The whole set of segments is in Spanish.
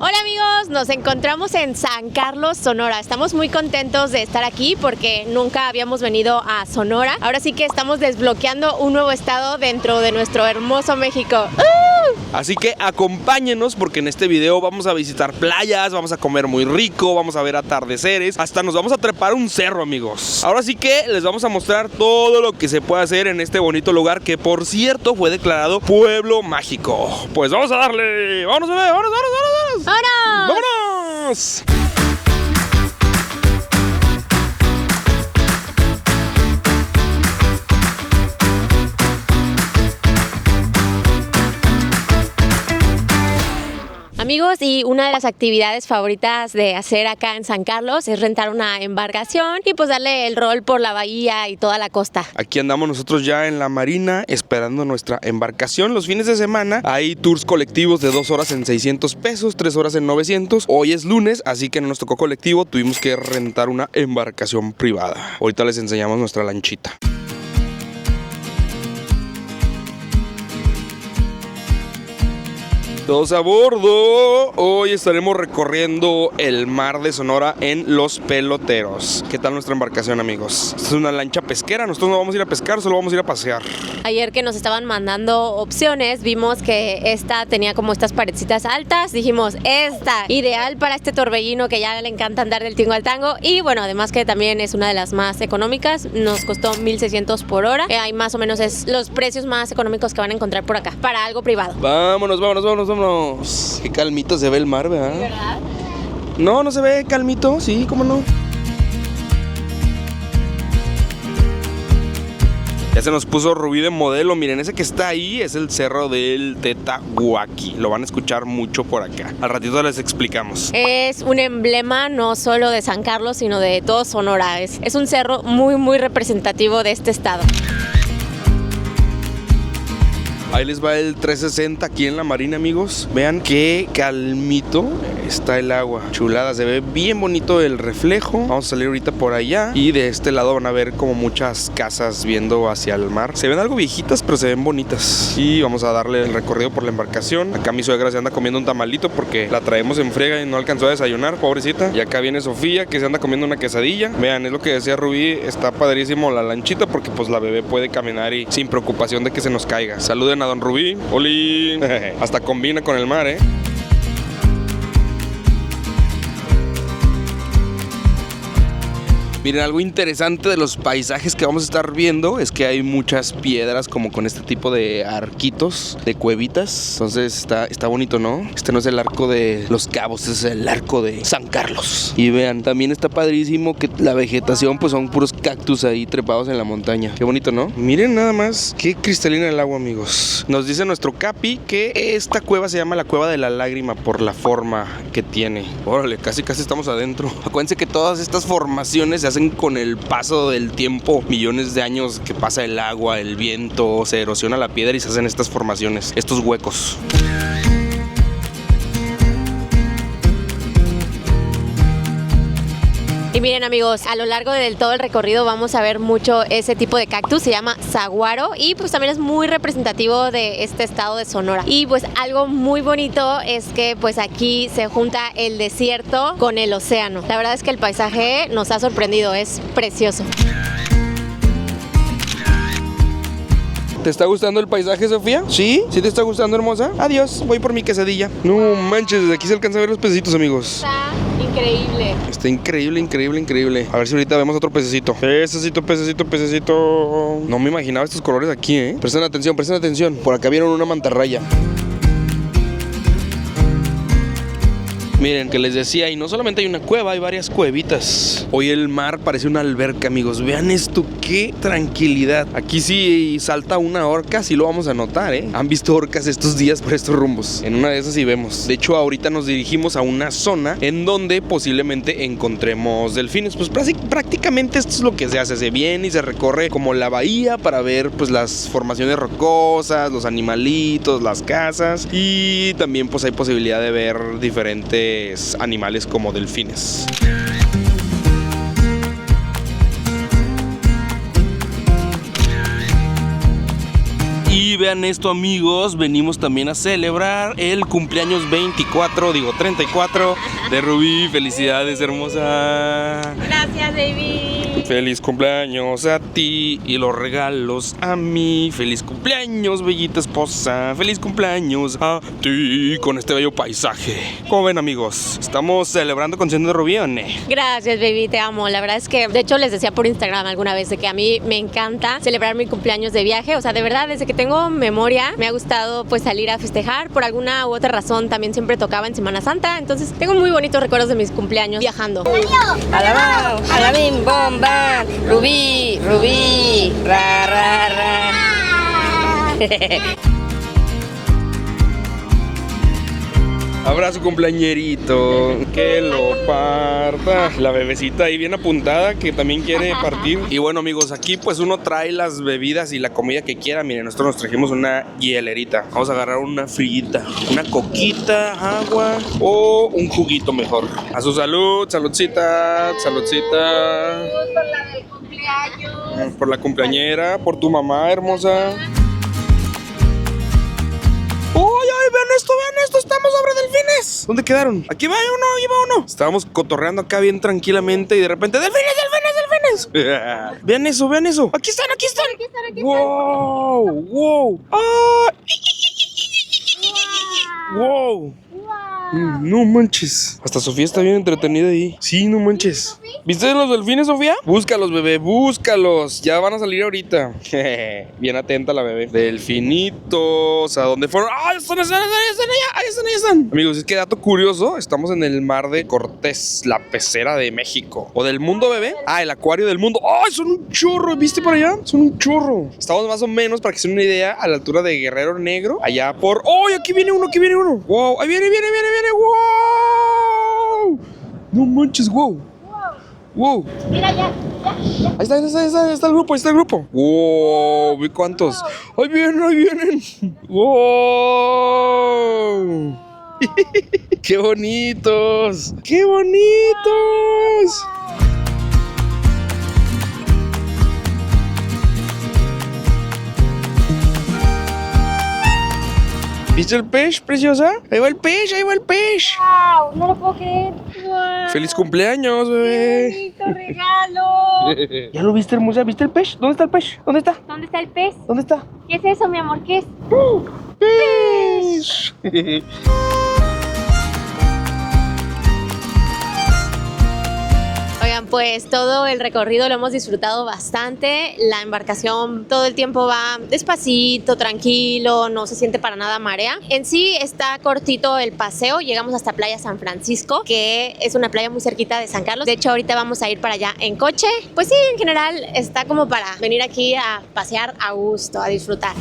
Hola amigos, nos encontramos en San Carlos, Sonora. Estamos muy contentos de estar aquí porque nunca habíamos venido a Sonora. Ahora sí que estamos desbloqueando un nuevo estado dentro de nuestro hermoso México. Así que acompáñenos porque en este video vamos a visitar playas, vamos a comer muy rico, vamos a ver atardeceres, hasta nos vamos a trepar un cerro, amigos. Ahora sí que les vamos a mostrar todo lo que se puede hacer en este bonito lugar que, por cierto, fue declarado Pueblo Mágico. Pues vamos a darle. ¡Vámonos, bebé! ¡Vámonos, vámonos, vámonos! ¡Vámonos! ¡Vámonos! Amigos, y una de las actividades favoritas de hacer acá en San Carlos es rentar una embarcación y pues darle el rol por la bahía y toda la costa. Aquí andamos nosotros ya en la marina esperando nuestra embarcación. Los fines de semana hay tours colectivos de 2 horas en 600 pesos, 3 horas en 900. Hoy es lunes, así que no nos tocó colectivo, tuvimos que rentar una embarcación privada. Ahorita les enseñamos nuestra lanchita. Todos a bordo. Hoy estaremos recorriendo el mar de Sonora en Los Peloteros. ¿Qué tal nuestra embarcación, amigos? Esta es una lancha pesquera. Nosotros no vamos a ir a pescar, solo vamos a ir a pasear. Ayer que nos estaban mandando opciones, vimos que esta tenía como estas paredcitas altas. Dijimos, esta, ideal para este torbellino que ya le encanta andar del tingo al tango. Y bueno, además que también es una de las más económicas. Nos costó 1,600 por hora. Ahí más o menos es los precios más económicos que van a encontrar por acá, para algo privado. Vámonos, vámonos, vámonos, vámonos. Qué calmito se ve el mar, ¿verdad? ¿Sí, verdad? No, no se ve calmito, sí, cómo no. Ya se nos puso Rubí de modelo. Miren, ese que está ahí es el cerro del Tetahuaki. Lo van a escuchar mucho por acá. Al ratito les explicamos. Es un emblema no solo de San Carlos, sino de todo Sonora. Es un cerro muy, muy representativo de este estado. Ahí les va el 360 aquí en la marina, amigos. Vean qué calmito está el agua. Chulada, se ve bien bonito el reflejo. Vamos a salir ahorita por allá. Y de este lado van a ver como muchas casas viendo hacia el mar. Se ven algo viejitas, pero se ven bonitas. Y vamos a darle el recorrido por la embarcación. Acá mi suegra se anda comiendo un tamalito porque la traemos en friega y no alcanzó a desayunar, pobrecita. Y acá viene Sofía, que se anda comiendo una quesadilla. Vean, es lo que decía Rubí. Está padrísimo la lanchita porque pues la bebé puede caminar y sin preocupación de que se nos caiga. Saluden a don Rubí. ¡Oli! Hasta combina con el mar, ¿eh? Miren, algo interesante de los paisajes que vamos a estar viendo es que hay muchas piedras como con este tipo de arquitos, de cuevitas. Entonces está bonito, ¿no? Este no es el arco de Los Cabos, es el arco de San Carlos. Y vean, también está padrísimo que la vegetación pues son puros cactus ahí trepados en la montaña. Qué bonito, ¿no? Miren nada más, qué cristalina el agua, amigos. Nos dice nuestro Capi que esta cueva se llama la Cueva de la Lágrima por la forma que tiene. Órale, casi estamos adentro. Acuérdense que todas estas formaciones se hacen con el paso del tiempo, millones de años que pasa el agua, el viento, se erosiona la piedra y se hacen estas formaciones, estos huecos. Y miren amigos, a lo largo de todo el recorrido vamos a ver mucho ese tipo de cactus, se llama saguaro y pues también es muy representativo de este estado de Sonora. Y pues algo muy bonito es que pues aquí se junta el desierto con el océano. La verdad es que el paisaje nos ha sorprendido, es precioso. ¿Te está gustando el paisaje, Sofía? ¿Sí? ¿Sí te está gustando, hermosa? Adiós, voy por mi quesadilla. No manches, desde aquí se alcanza a ver los pececitos, amigos. Está increíble. Está increíble, increíble, increíble. A ver si ahorita vemos otro pececito. Pececito, pececito, pececito. No me imaginaba estos colores aquí, ¿eh? Presten atención, presten atención. Por acá vieron una mantarraya. Miren, que les decía, y no solamente hay una cueva, hay varias cuevitas. Hoy el mar parece una alberca, amigos. Vean esto, qué tranquilidad. Aquí sí salta una orca, sí lo vamos a notar, ¿eh? Han visto orcas estos días por estos rumbos. En una de esas sí vemos. De hecho, ahorita nos dirigimos a una zona en donde posiblemente encontremos delfines. Pues prácticamente esto es lo que se hace. Se viene y se recorre como la bahía para ver pues las formaciones rocosas, los animalitos, las casas. Y también pues hay posibilidad de ver diferentes animales como delfines. Y vean esto, amigos, venimos también a celebrar el cumpleaños 34 de Rubí. Felicidades, hermosa. Gracias, baby. Feliz cumpleaños a ti y los regalos a mí. Feliz cumpleaños, bellita esposa. Feliz cumpleaños a ti con este bello paisaje. ¿Cómo ven, amigos? ¿Estamos celebrando con de Rubí o no? Gracias, baby, te amo. La verdad es que, de hecho, les decía por Instagram alguna vez de que a mí me encanta celebrar mi cumpleaños de viaje. O sea, de verdad, desde que tengo memoria, me ha gustado pues salir a festejar. Por alguna u otra razón, también siempre tocaba en Semana Santa. Entonces, tengo muy bonitos recuerdos de mis cumpleaños viajando. Alabao, alabim, bomba, Rubí, Rubí, ra, ra, ra. Abrazo cumpleañerito, que lo parta. La bebecita ahí bien apuntada que también quiere partir. Y bueno, amigos, aquí pues uno trae las bebidas y la comida que quiera. Miren, nosotros nos trajimos una hielerita. Vamos a agarrar una frillita, una coquita, agua o un juguito mejor. A su salud, saludcita, saludcita. Por la del cumpleaños. Por la cumpleañera, por tu mamá hermosa. ¡Ay, vean esto! ¡Estamos sobre delfines! ¿Dónde quedaron? Aquí va uno, ahí va uno. Estábamos cotorreando acá bien tranquilamente y de repente ¡delfines! Vean eso. Aquí están. ¡Wow! ¡Ah! ¡Wow! No manches. Hasta Sofía está bien entretenida ahí. Sí, no manches. ¿Viste los delfines, Sofía? Búscalos, bebé, búscalos. Ya van a salir ahorita. Bien atenta la bebé. Delfinitos. ¿A dónde fueron? ¡Ah! Están allá. Ahí están. Amigos, es que dato curioso. Estamos en el mar de Cortés, la pecera de México. ¿O del mundo, bebé? Ah, el acuario del mundo. ¡Ay, son un chorro! ¿Viste por allá? Son un chorro. Estamos más o menos, para que se den una idea, a la altura de Guerrero Negro. Allá por... ¡Oh! Aquí viene uno. ¡Wow! Ahí viene. ¡Wow! No manches, wow. Mira, ya. Ahí está el grupo. ¡Wow! ¿Vi cuántos? ¡Ahí vienen! ¡Wow! ¡Qué bonitos! ¿Viste el pez, preciosa? Ahí va el pez. ¡Wow! No lo puedo creer. ¡Wow! ¡Feliz cumpleaños, bebé! ¡Qué bonito regalo! ¿Ya lo viste, hermosa? ¿Viste el pez? ¿Dónde está el pez? ¿Dónde está? ¿Dónde está el pez? ¿Dónde está? ¿Qué es eso, mi amor? ¿Qué es? ¡Pez! Oigan, pues todo el recorrido lo hemos disfrutado bastante. La embarcación todo el tiempo va despacito, tranquilo, no se siente para nada marea. En sí está cortito el paseo, llegamos hasta Playa San Francisco, que es una playa muy cerquita de San Carlos. De hecho, ahorita vamos a ir para allá en coche. Pues sí, en general está como para venir aquí a pasear a gusto, a disfrutar.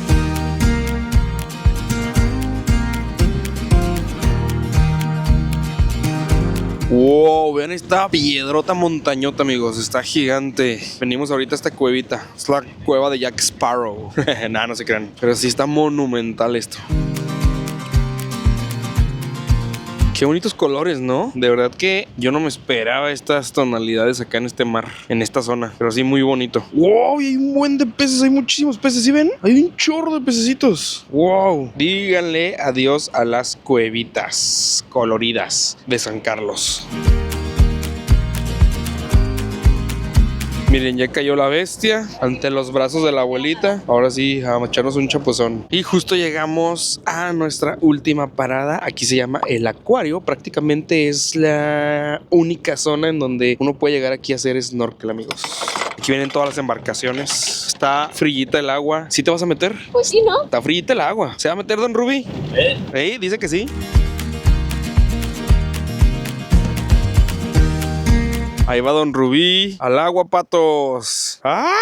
Wow, vean esta piedrota montañota, amigos. Está gigante. Venimos ahorita a esta cuevita. Es la cueva de Jack Sparrow. Nada, no se crean. Pero sí está monumental esto. Qué bonitos colores, ¿no? De verdad que yo no me esperaba estas tonalidades acá en este mar, en esta zona. Pero sí, muy bonito. ¡Wow! Y hay un buen de peces, hay muchísimos peces, ¿sí ven? Hay un chorro de pececitos. ¡Wow! Díganle adiós a las cuevitas coloridas de San Carlos. Miren, ya cayó la bestia ante los brazos de la abuelita. Ahora sí, a echarnos un chapuzón. Y justo llegamos a nuestra última parada. Aquí se llama el acuario. Prácticamente es la única zona en donde uno puede llegar aquí a hacer snorkel, amigos. Aquí vienen todas las embarcaciones. Está frillita el agua. ¿Sí te vas a meter? Pues sí, ¿no? Está frillita el agua. ¿Se va a meter, don Rubí? Dice que sí. Ahí va don Rubí. Al agua, patos. ¡Ah!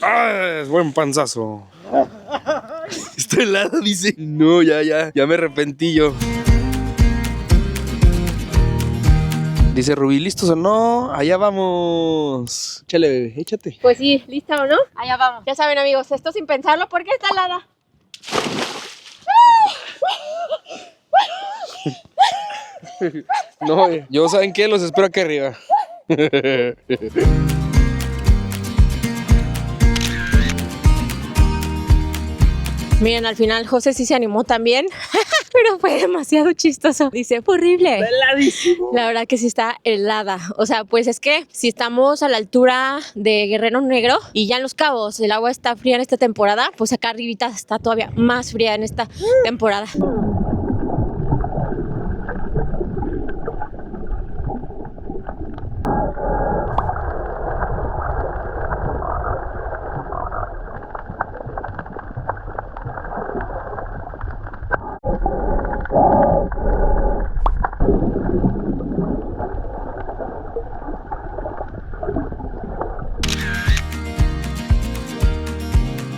¡Ah! Es buen panzazo. Está helada, dice. No, ya me arrepentí yo. Dice Rubí, ¿listos o no? Allá vamos. Échale, bebé, échate. Pues sí, ¿lista o no? Allá vamos. Ya saben, amigos, esto sin pensarlo porque está helada. No, yo, ¿saben qué? Los espero aquí arriba. Miren, al final José sí se animó también, pero fue demasiado chistoso. Dice, fue horrible. Heladísimo. La verdad que sí está helada. O sea, pues es que si estamos a la altura de Guerrero Negro y ya en Los Cabos el agua está fría en esta temporada, pues acá arribita está todavía más fría en esta temporada.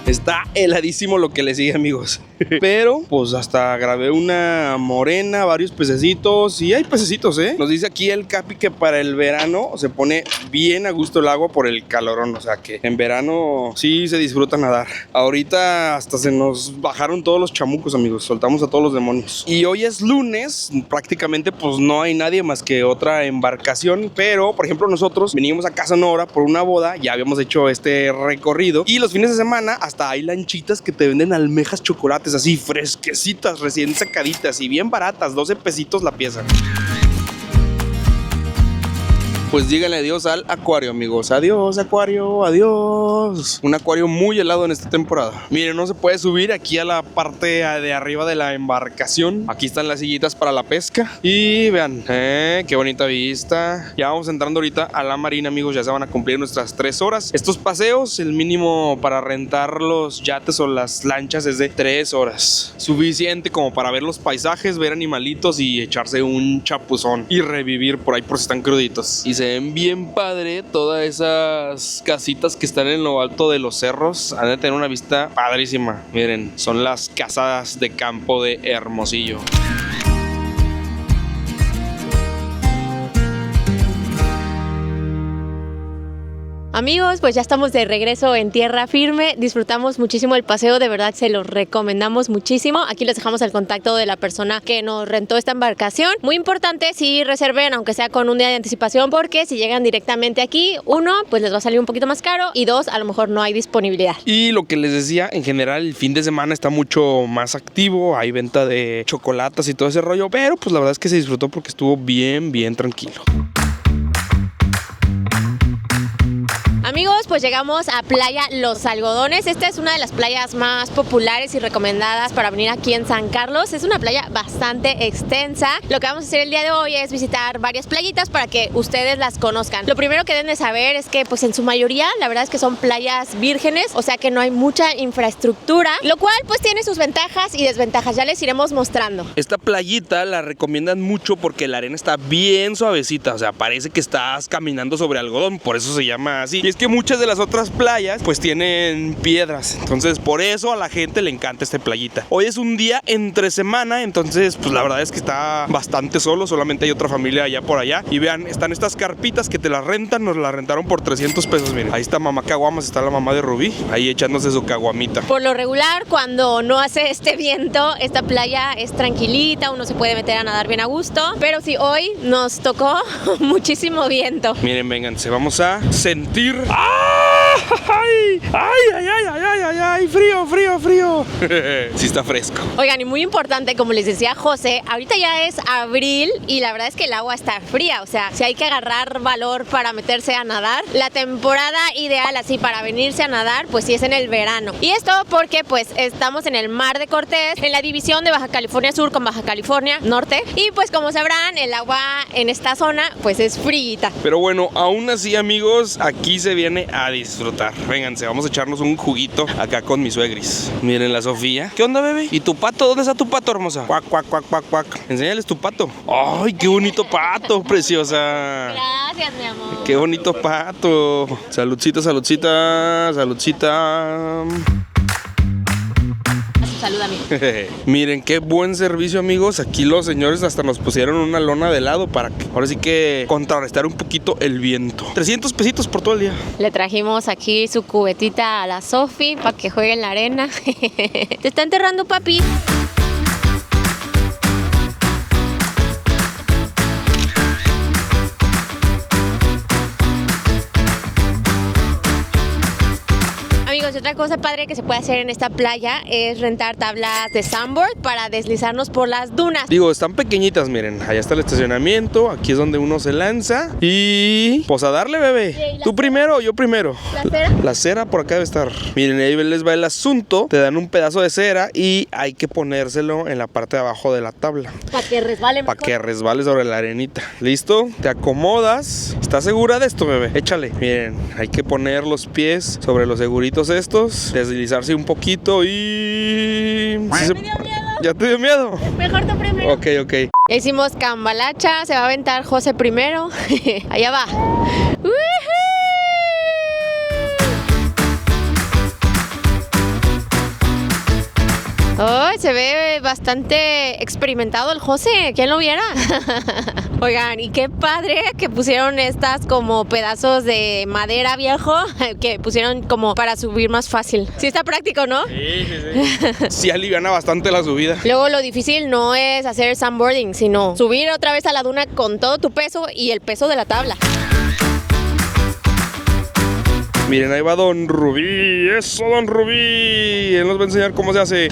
Está heladísimo lo que le sigue, amigos. Pero, pues hasta grabé una morena, varios pececitos. Y hay pececitos, ¿eh? Nos dice aquí el Capi que para el verano se pone bien a gusto el agua por el calorón. O sea que en verano sí se disfruta nadar. Ahorita hasta se nos bajaron todos los chamucos, amigos. Soltamos a todos los demonios. Y hoy es lunes. Prácticamente pues no hay nadie más que otra embarcación. Pero, por ejemplo, nosotros venimos a Casa Nora por una boda. Ya habíamos hecho este recorrido. Y los fines de semana hasta hay lanchitas que te venden almejas chocolates así fresquecitas, recién sacaditas y bien baratas, 12 pesitos la pieza. Pues díganle adiós al acuario, amigos. Adiós, acuario, adiós. Un acuario muy helado en esta temporada. Miren, no se puede subir aquí a la parte de arriba de la embarcación. Aquí están las sillitas para la pesca. Y vean, qué bonita vista. Ya vamos entrando ahorita a la marina, amigos. Ya se van a cumplir nuestras 3 horas. Estos paseos, el mínimo para rentar los yates o las lanchas es de 3 horas. Suficiente como para ver los paisajes, ver animalitos y echarse un chapuzón y revivir por ahí por si están cruditos. Y se ven bien padre todas esas casitas que están en lo alto de los cerros. Han de tener una vista padrísima. Miren, son las casas de campo de Hermosillo. Amigos, pues ya estamos de regreso en tierra firme. Disfrutamos muchísimo el paseo, de verdad se los recomendamos muchísimo. Aquí les dejamos el contacto de la persona que nos rentó esta embarcación. Muy importante, si reserven, aunque sea con un día de anticipación, porque si llegan directamente aquí, 1, pues les va a salir un poquito más caro, y 2, a lo mejor no hay disponibilidad. Y lo que les decía, en general el fin de semana está mucho más activo. Hay venta de chocolates y todo ese rollo, pero pues la verdad es que se disfrutó porque estuvo bien tranquilo. Amigos, pues llegamos a Playa Los Algodones. Esta es una de las playas más populares y recomendadas para venir aquí en San Carlos. Es una playa bastante extensa. Lo que vamos a hacer el día de hoy es visitar varias playitas para que ustedes las conozcan. Lo primero que deben de saber es que pues en su mayoría la verdad es que son playas vírgenes, o sea que no hay mucha infraestructura, lo cual pues tiene sus ventajas y desventajas. Ya les iremos mostrando. Esta playita la recomiendan mucho porque la arena está bien suavecita, o sea, parece que estás caminando sobre algodón, por eso se llama así. Y es que muchas de las otras playas pues tienen piedras, entonces por eso a la gente le encanta esta playita. Hoy es un día entre semana, entonces pues la verdad es que está bastante solo, solamente hay otra familia allá por allá. Y vean, están estas carpitas que te las rentan, nos las rentaron por 300 pesos, miren. Ahí está mamá Caguamas, está la mamá de Rubí, ahí echándose su caguamita. Por lo regular, cuando no hace este viento, esta playa es tranquilita, uno se puede meter a nadar bien a gusto, pero sí, hoy nos tocó muchísimo viento. Miren, vénganse, vamos a sentir... ¡Ay! ¡Ay! ¡Frío! Sí está fresco. Oigan, y muy importante, como les decía José, ahorita ya es abril y la verdad es que el agua está fría, o sea, si hay que agarrar valor para meterse a nadar, la temporada ideal así para venirse a nadar, pues sí es en el verano. Y esto porque pues estamos en el Mar de Cortés, en la división de Baja California Sur con Baja California Norte, y pues como sabrán, el agua en esta zona pues es fríita. Pero bueno, aún así, amigos, aquí se viene a disfrutar. Vénganse, vamos a echarnos un juguito acá con mis suegris. Miren la Sofía. ¿Qué onda, bebé? ¿Y tu pato? ¿Dónde está tu pato, hermosa? Cuac. Enséñales tu pato. ¡Ay, qué bonito pato, preciosa! Gracias, mi amor. ¡Qué bonito pato! Saludcita. Saluda a mí. Miren, qué buen servicio, amigos. Aquí los señores hasta nos pusieron una lona de helado para que ahora sí que contrarrestar un poquito el viento. 300 pesitos por todo el día. Le trajimos aquí su cubetita a la Sofi para que juegue en la arena. Te está enterrando, papi. Yo Otra cosa padre que se puede hacer en esta playa es rentar tablas de sandboard para deslizarnos por las dunas. Digo, están pequeñitas, miren. Allá está el estacionamiento. Aquí es donde uno se lanza. Y pues a darle, bebé. ¿Tú primero o yo primero? ¿La cera? La cera por acá debe estar. Miren, ahí les va el asunto. Te dan un pedazo de cera y hay que ponérselo en la parte de abajo de la tabla. Para que resbale mejor. Para que resbale sobre la arenita. ¿Listo? Te acomodas. ¿Estás segura de esto, bebé? Échale. Miren, hay que poner los pies sobre los seguritos estos. Deslizarse un poquito y... Me dio miedo. ¿Ya te dio miedo? Mejor tú primero. Ok. Ya hicimos cambalacha, se va a aventar José primero. Allá va. Oh, se ve bastante experimentado el José, ¿quién lo viera? Oigan, y qué padre que pusieron estas como pedazos de madera viejo, que pusieron como para subir más fácil. Sí está práctico, ¿no? Sí. Sí aliviana bastante la subida. Luego lo difícil no es hacer sandboarding, sino subir otra vez a la duna con todo tu peso y el peso de la tabla. Miren, ahí va Don Rubí. ¡Eso, Don Rubí! Él nos va a enseñar cómo se hace.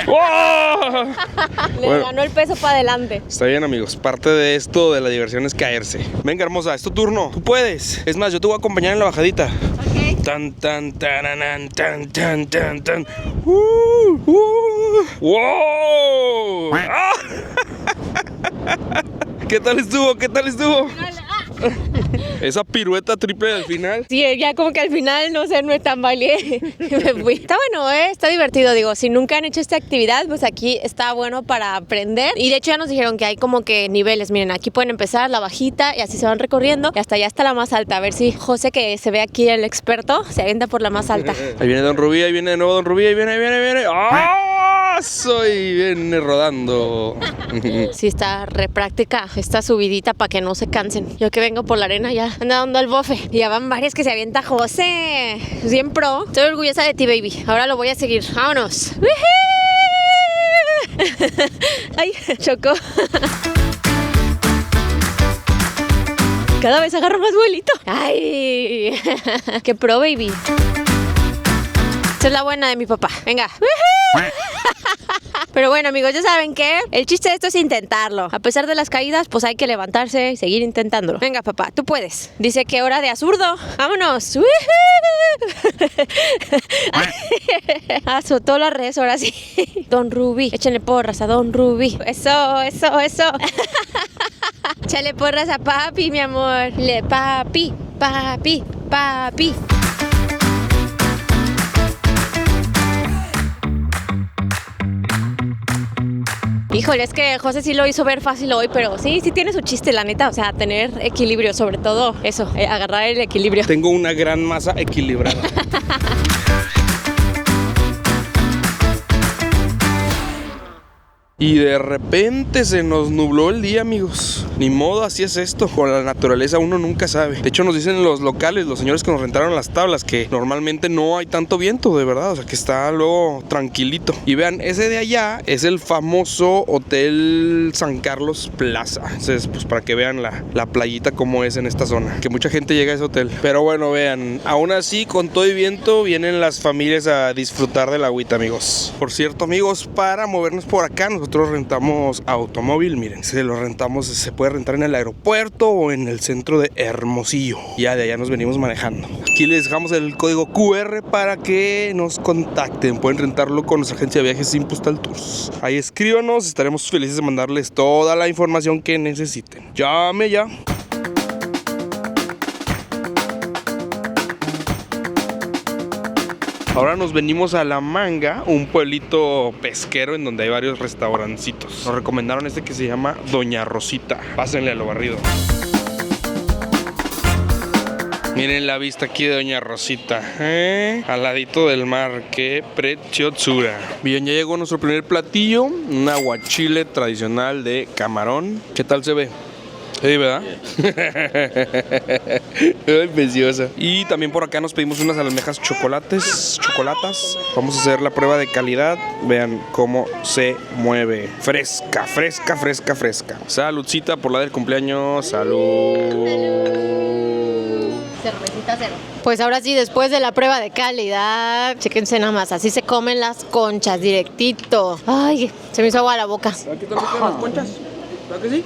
¡Oh! Le ganó el peso para adelante. Está bien, amigos. Parte de esto de la diversión es caerse. Venga, hermosa, es tu turno. Tú puedes. Es más, yo te voy a acompañar en la bajadita. Ok. Tan, taranan, tan. ¡Wow! ¡Ah! ¿Qué tal estuvo? Esa pirueta triple al final. Sí, ya como que al final, no sé, no es tan bailé. Me fui. Está bueno, está divertido. Digo, si nunca han hecho esta actividad, pues aquí está bueno para aprender. Y de hecho ya nos dijeron que hay como que niveles. Miren, aquí pueden empezar la bajita y así se van recorriendo. Y hasta allá está la más alta. A ver si José, que se ve aquí el experto, se avienta por la más alta. Ahí viene Don Rubí, ahí viene de nuevo Don Rubí, ahí viene. ¡Ah! Soy viene rodando. Sí, está re práctica esta subidita para que no se cansen. Yo que vengo por la arena ya anda dando el bofe. Y ya van varias que se avienta José. Bien pro. Estoy orgullosa de ti, baby. Ahora lo voy a seguir. Vámonos. Ay, chocó. Cada vez agarro más vuelito. Ay, qué pro, baby. Esta es la buena de mi papá. Venga. Pero bueno, amigos, ya saben que el chiste de esto es intentarlo. A pesar de las caídas, pues hay que levantarse y seguir intentándolo. Venga, papá, tú puedes. Dice que hora de azurdo. ¡Vámonos! Azotó las redes, ahora sí. Don Rubí, échenle porras a Don Rubí. Eso. Échale porras a papi, mi amor. Papi. Híjole, es que José sí lo hizo ver fácil hoy, pero sí tiene su chiste, la neta. O sea, tener equilibrio, sobre todo eso, agarrar el equilibrio. Tengo una gran masa equilibrada. Y de repente se nos nubló el día, amigos. Ni modo, así es esto. Con la naturaleza uno nunca sabe. De hecho, nos dicen los locales, los señores que nos rentaron las tablas, que normalmente no hay tanto viento, de verdad. O sea, que está luego tranquilito. Y vean, ese de allá es el famoso Hotel San Carlos Plaza. Entonces, pues para que vean la playita como es en esta zona. Que mucha gente llega a ese hotel. Pero bueno, vean, aún así, con todo y viento, vienen las familias a disfrutar del agüita, amigos. Por cierto, amigos, para movernos por acá, nosotros rentamos automóvil. Miren, se puede rentar en el aeropuerto o en el centro de Hermosillo. Ya de allá nos venimos manejando. Aquí les dejamos el código QR para que nos contacten. Pueden rentarlo con nuestra agencia de viajes Impostal Tours. Ahí escríbanos, estaremos felices de mandarles toda la información que necesiten. Llame ya. Ahora nos venimos a La Manga, un pueblito pesquero en donde hay varios restaurancitos. Nos recomendaron este que se llama Doña Rosita. Pásenle a lo barrido. Miren la vista aquí de Doña Rosita, al ladito del mar, qué preciosura. Bien, ya llegó nuestro primer platillo, un aguachile tradicional de camarón. ¿Qué tal se ve? Sí, ¿verdad? Ay, preciosa. Y también por acá nos pedimos unas almejas chocolatas. Vamos a hacer la prueba de calidad. Vean cómo se mueve. Fresca. Saludcita por la del cumpleaños. Salud. Cervecita cero. Pues ahora sí, después de la prueba de calidad, chéquense nada más, así se comen las conchas, directito. Ay, se me hizo agua a la boca. ¿Aquí están las conchas? ¿Verdad que sí?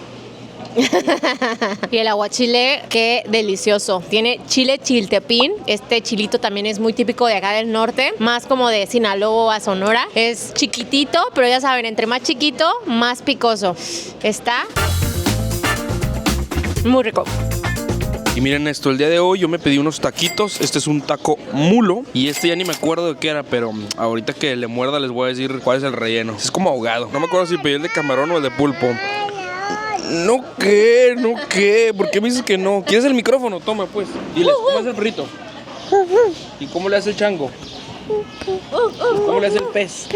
Y el aguachile, qué delicioso. Tiene chile chiltepín. Este chilito también es muy típico de acá del norte, más como de Sinaloa, Sonora. Es chiquitito, pero ya saben, entre más chiquito, más picoso. Está muy rico. Y miren esto, el día de hoy yo me pedí unos taquitos. Este es un taco mulo y este ya ni me acuerdo de qué era, pero ahorita que le muerda les voy a decir cuál es el relleno. Es como ahogado. No me acuerdo si pedí el de camarón o el de pulpo. No, ¿qué? ¿Por qué me dices que no? ¿Quieres el micrófono? Toma, pues. Diles, ¿cómo es el perrito? ¿Y cómo le hace el chango? ¿Cómo le hace el pez?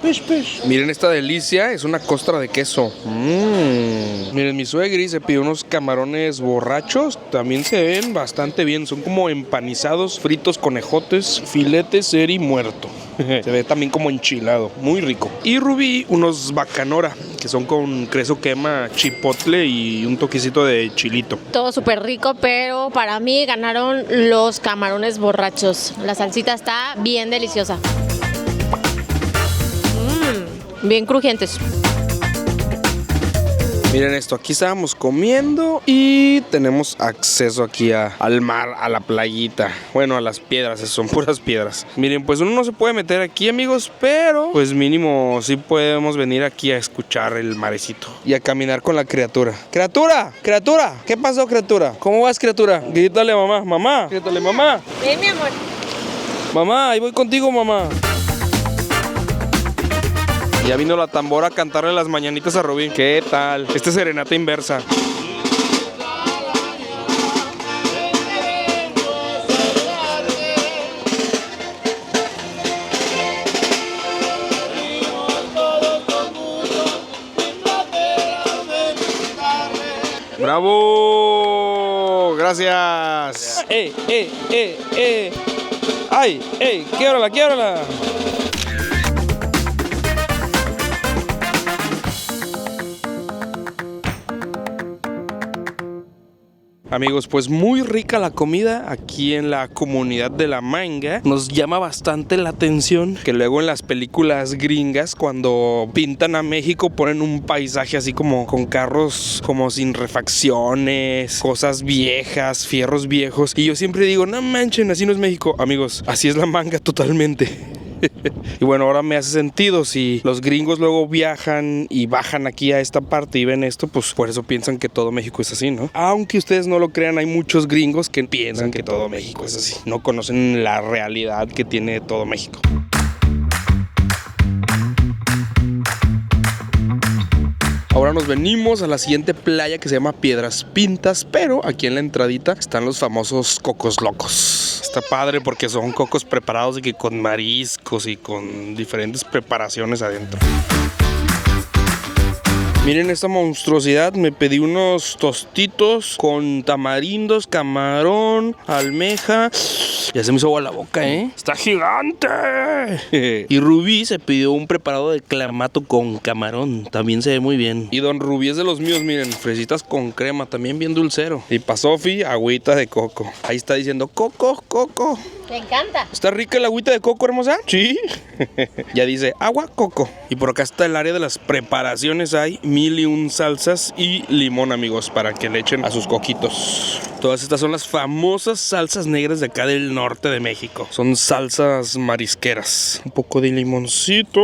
Pez. Miren esta delicia, es una costra de queso. Miren, mi suegri se pidió unos camarones borrachos. También se ven bastante bien. Son como empanizados, fritos con ejotes, filete seri muerto. Se ve también como enchilado, muy rico. Y Rubí, unos bacanora, que son con queso quema, chipotle y un toquecito de chilito. Todo súper rico, pero para mí ganaron los camarones borrachos. La salsita está bien deliciosa. Bien crujientes. Miren esto, aquí estábamos comiendo y tenemos acceso aquí al mar, a la playita. Bueno, a las piedras, son puras piedras. Miren, pues uno no se puede meter aquí, amigos, pero pues mínimo sí podemos venir aquí a escuchar el marecito y a caminar con la criatura. ¡Criatura! ¿Qué pasó, criatura? ¿Cómo vas, criatura? Grítale, mamá. Grítale, mamá. Ven, mi amor. Mamá, ahí voy contigo, mamá. Ya vino la tambora a cantarle las mañanitas a Rubín. ¿Qué tal? Esta es serenata inversa. ¡Bravo! ¡Gracias! ¡Ay! ¡Quiebrala! Amigos, pues muy rica la comida aquí en la comunidad de La Manga. Nos llama bastante la atención que luego en las películas gringas, cuando pintan a México, ponen un paisaje así como con carros como sin refacciones, cosas viejas, fierros viejos. Y yo siempre digo, no manchen, así no es México. Amigos, así es La Manga totalmente. Y bueno, ahora me hace sentido. Si los gringos luego viajan y bajan aquí a esta parte y ven esto, pues por eso piensan que todo México es así, ¿no? Aunque ustedes no lo crean, hay muchos gringos que piensan que todo México es así. No conocen la realidad que tiene todo México. Ahora nos venimos a la siguiente playa que se llama Piedras Pintas, pero aquí en la entradita están los famosos cocos locos. Está padre porque son cocos preparados de que con mariscos y con diferentes preparaciones adentro. Miren esta monstruosidad, me pedí unos tostitos con tamarindos, camarón, almeja. Ya se me hizo agua la boca, ¿eh? ¡Está gigante! Y Rubí se pidió un preparado de clamato con camarón, también se ve muy bien. Y don Rubí es de los míos, miren, fresitas con crema, también bien dulcero. Y pa' Sofi, agüita de coco. Ahí está diciendo, coco. Me encanta. ¿Está rica el agüita de coco, hermosa? Sí. Ya dice, agua, coco. Y por acá está el área de las preparaciones, hay 1001 salsas y limón, amigos, para que le echen a sus coquitos. Todas estas son las famosas salsas negras de acá del norte de México. Son salsas marisqueras. Un poco de limoncito.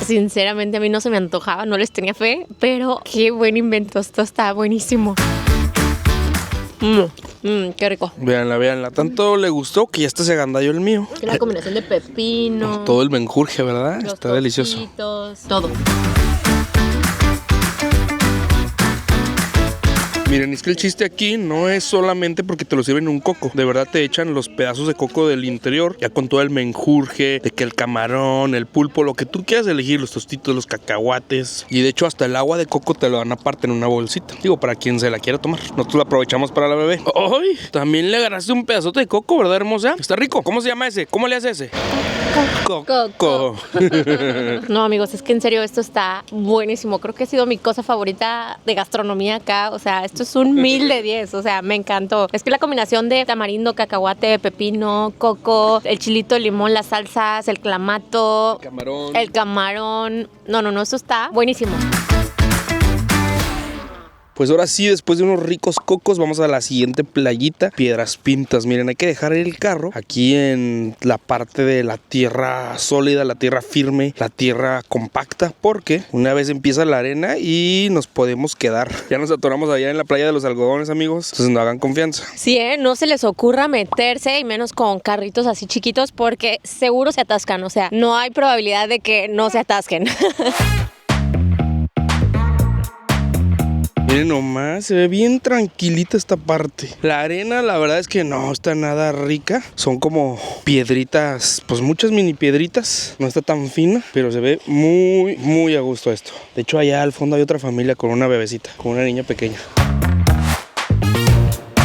Sinceramente a mí no se me antojaba, no les tenía fe, pero qué buen invento, esto está buenísimo. Qué rico. Véanla. Tanto le gustó que ya hasta se agandalló el mío. La combinación de pepino. Todo el menjurje, ¿verdad? Está delicioso. Todo. Miren, es que el chiste aquí no es solamente porque te lo sirven en un coco. De verdad te echan los pedazos de coco del interior, ya con todo el menjurje, de que el camarón, el pulpo, lo que tú quieras elegir, los tostitos, los cacahuates. Y de hecho hasta el agua de coco te lo dan aparte en una bolsita. Digo, para quien se la quiera tomar. Nosotros la aprovechamos para la bebé. ¡Ay! También le agarraste un pedazote de coco, ¿verdad, hermosa? Está rico. ¿Cómo se llama ese? ¿Cómo le hace ese? Coco. No, amigos, es que en serio esto está buenísimo. Creo que ha sido mi cosa favorita de gastronomía acá. O sea, esto es un 1000 de 10. O sea, me encantó. Es que la combinación de tamarindo, cacahuate, pepino, coco, el chilito, el limón, las salsas, el clamato, el camarón. No, esto está buenísimo. Pues ahora sí, después de unos ricos cocos, vamos a la siguiente playita, Piedras Pintas. Miren, hay que dejar el carro aquí en la parte de la tierra sólida, la tierra firme, la tierra compacta, porque una vez empieza la arena y nos podemos quedar. Ya nos atoramos allá en la playa de los algodones, amigos, entonces no hagan confianza. Sí, no se les ocurra meterse, y menos con carritos así chiquitos, porque seguro se atascan. O sea, no hay probabilidad de que no se atasquen. Miren nomás, se ve bien tranquilita esta parte. La arena, la verdad es que no está nada rica. Son como piedritas, pues muchas mini piedritas. No está tan fina, pero se ve muy a gusto esto. De hecho, allá al fondo hay otra familia con una bebecita, con una niña pequeña.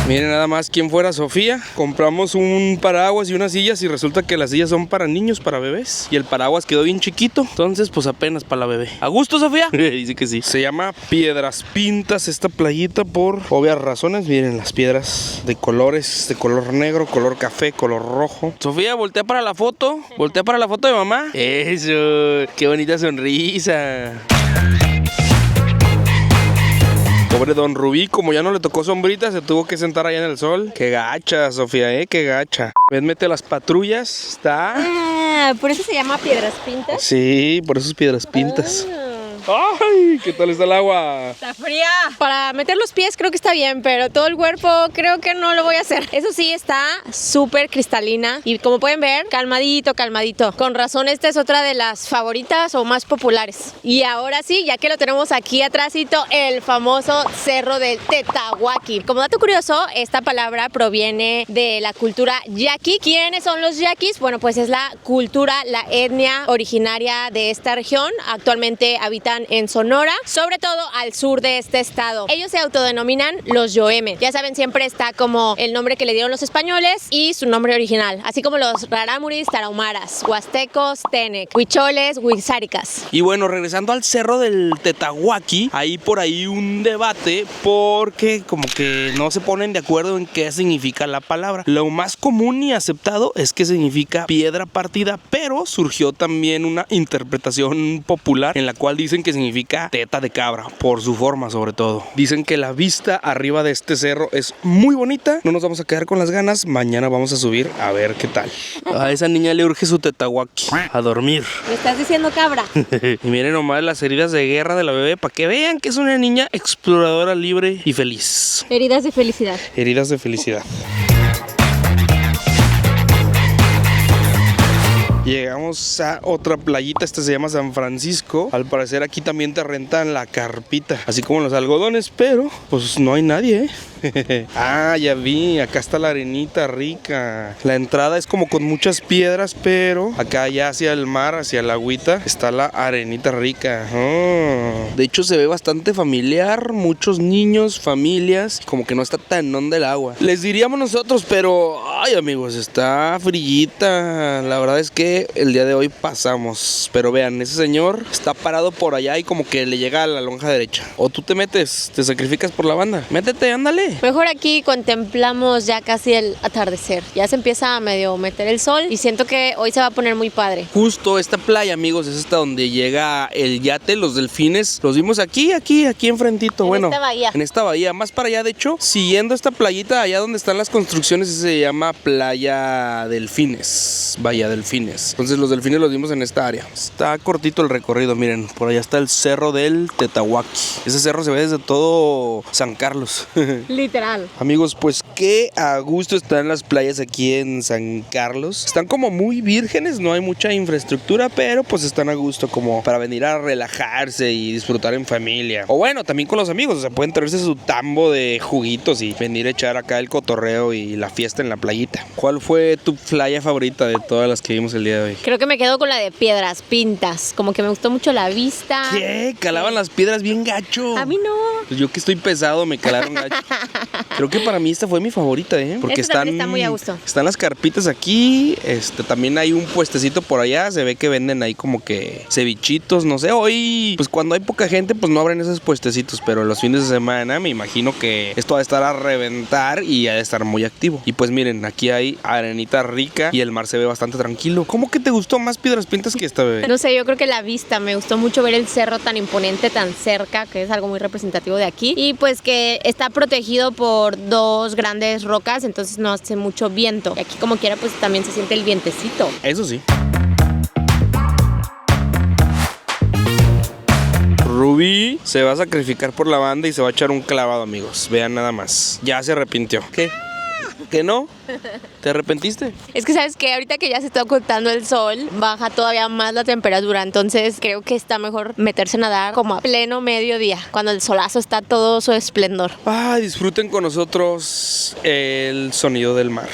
Miren nada más quién fuera Sofía. Compramos un paraguas y unas sillas y resulta que las sillas son para niños, para bebés. Y el paraguas quedó bien chiquito, entonces pues apenas para la bebé. ¿A gusto, Sofía? Dice que sí. Se llama Piedras Pintas esta playita por obvias razones. Miren las piedras de colores, de color negro, color café, color rojo. Sofía, voltea para la foto. Voltea para la foto de mamá. Eso, qué bonita sonrisa. Pobre Don Rubí, como ya no le tocó sombrita, se tuvo que sentar allá en el sol. Qué gacha, Sofía, qué gacha. Ven, mete las patrullas, está. Ah, ¿por eso se llama Piedras Pintas? Sí, por eso es Piedras Pintas. ¡Ay! ¿Qué tal está el agua? Está fría. Para meter los pies creo que está bien, pero todo el cuerpo creo que no lo voy a hacer. Eso sí, está súper cristalina y como pueden ver, calmadito. Con razón, esta es otra de las favoritas o más populares. Y ahora sí, ya que lo tenemos aquí atrásito, el famoso Cerro del Tetahuaki. Como dato curioso, esta palabra proviene de la cultura yaqui. ¿Quiénes son los yaquis? Bueno, pues es la cultura, la etnia originaria de esta región. Actualmente habitan en Sonora, sobre todo al sur de este estado. Ellos se autodenominan los Yoeme. Ya saben, siempre está como el nombre que le dieron los españoles y su nombre original, así como los rarámuris, tarahumaras, huastecos, tenec, huicholes, huixáricas. Y bueno, regresando al Cerro del Tetahuaki, hay por ahí un debate porque como que no se ponen de acuerdo en qué significa la palabra. Lo más común y aceptado es que significa piedra partida, pero surgió también una interpretación popular en la cual dicen que significa teta de cabra, por su forma sobre todo. Dicen que la vista arriba de este cerro es muy bonita. No nos vamos a quedar con las ganas. Mañana vamos a subir a ver qué tal. A esa niña le urge su tetahuaki. A dormir. ¿Me estás diciendo cabra? Y miren nomás las heridas de guerra de la bebé para que vean que es una niña exploradora, libre y feliz. Heridas de felicidad. Heridas de felicidad. Llegamos a otra playita, esta se llama San Francisco. Al parecer aquí también te rentan la carpita, así como los algodones, pero pues no hay nadie, Ah, ya vi, acá está la arenita rica. La entrada es como con muchas piedras, pero acá ya hacia el mar, hacia la agüita, está la arenita rica. De hecho se ve bastante familiar, muchos niños, familias, como que no está tan onda el agua. Les diríamos nosotros, pero ay amigos, está frillita. La verdad es que el día de hoy pasamos. Pero vean, ese señor está parado por allá y como que le llega a la lonja derecha. O tú te metes, te sacrificas por la banda. Métete, ándale. Mejor aquí contemplamos ya casi el atardecer. Ya se empieza a medio meter el sol y siento que hoy se va a poner muy padre. Justo esta playa, amigos, es esta donde llega el yate, los delfines. Los vimos aquí enfrentito. En esta bahía. En esta bahía, más para allá, de hecho, siguiendo esta playita, allá donde están las construcciones, se llama llama Playa Delfines, Bahía Delfines. Entonces los delfines los vimos en esta área. Está cortito el recorrido, miren, por allá está el cerro del Tetahuaki. Ese cerro se ve desde todo San Carlos. Literal. Amigos, pues qué a gusto están las playas aquí en San Carlos. Están como muy vírgenes, no hay mucha infraestructura, pero pues están a gusto como para venir a relajarse y disfrutar en familia. O bueno, también con los amigos, o sea, pueden traerse su tambo de juguitos y venir a echar acá el cotorreo y la fiesta en la playita. ¿Cuál fue tu playa favorita de todas las que vimos el día de hoy? Creo que me quedo con la de Piedras Pintas. Como que me gustó mucho la vista. ¿Qué? Calaban las piedras bien gacho. A mí no. Pues yo que estoy pesado me calaron gacho. Creo que para mí esta fue mi favorita, porque Esta también está muy a gusto. Están las carpitas aquí, también hay un puestecito por allá, se ve que venden ahí como que cevichitos, no sé, hoy pues cuando hay poca gente pues no abren esos puestecitos, pero los fines de semana me imagino que esto va a estar a reventar y ha de estar muy activo. Y pues miren, aquí hay arenita rica y el mar se ve bastante tranquilo. ¿Cómo que te gustó más Piedras Pintas que esta, bebé? No sé, yo creo que la vista, me gustó mucho ver el cerro tan imponente, tan cerca, que es algo muy representativo de aquí. Y pues que está protegido por dos grandes rocas, entonces no hace mucho viento. Y aquí como quiera pues también se siente el vientecito. Eso sí. Rubí se va a sacrificar por la banda y se va a echar un clavado, amigos. Vean nada más. Ya se arrepintió. ¿Qué? ¿Que no? ¿Te arrepentiste? Es que sabes que ahorita que ya se está ocultando el sol, baja todavía más la temperatura, entonces creo que está mejor meterse a nadar como a pleno mediodía, cuando el solazo está todo su esplendor. Ay, disfruten con nosotros el sonido del mar.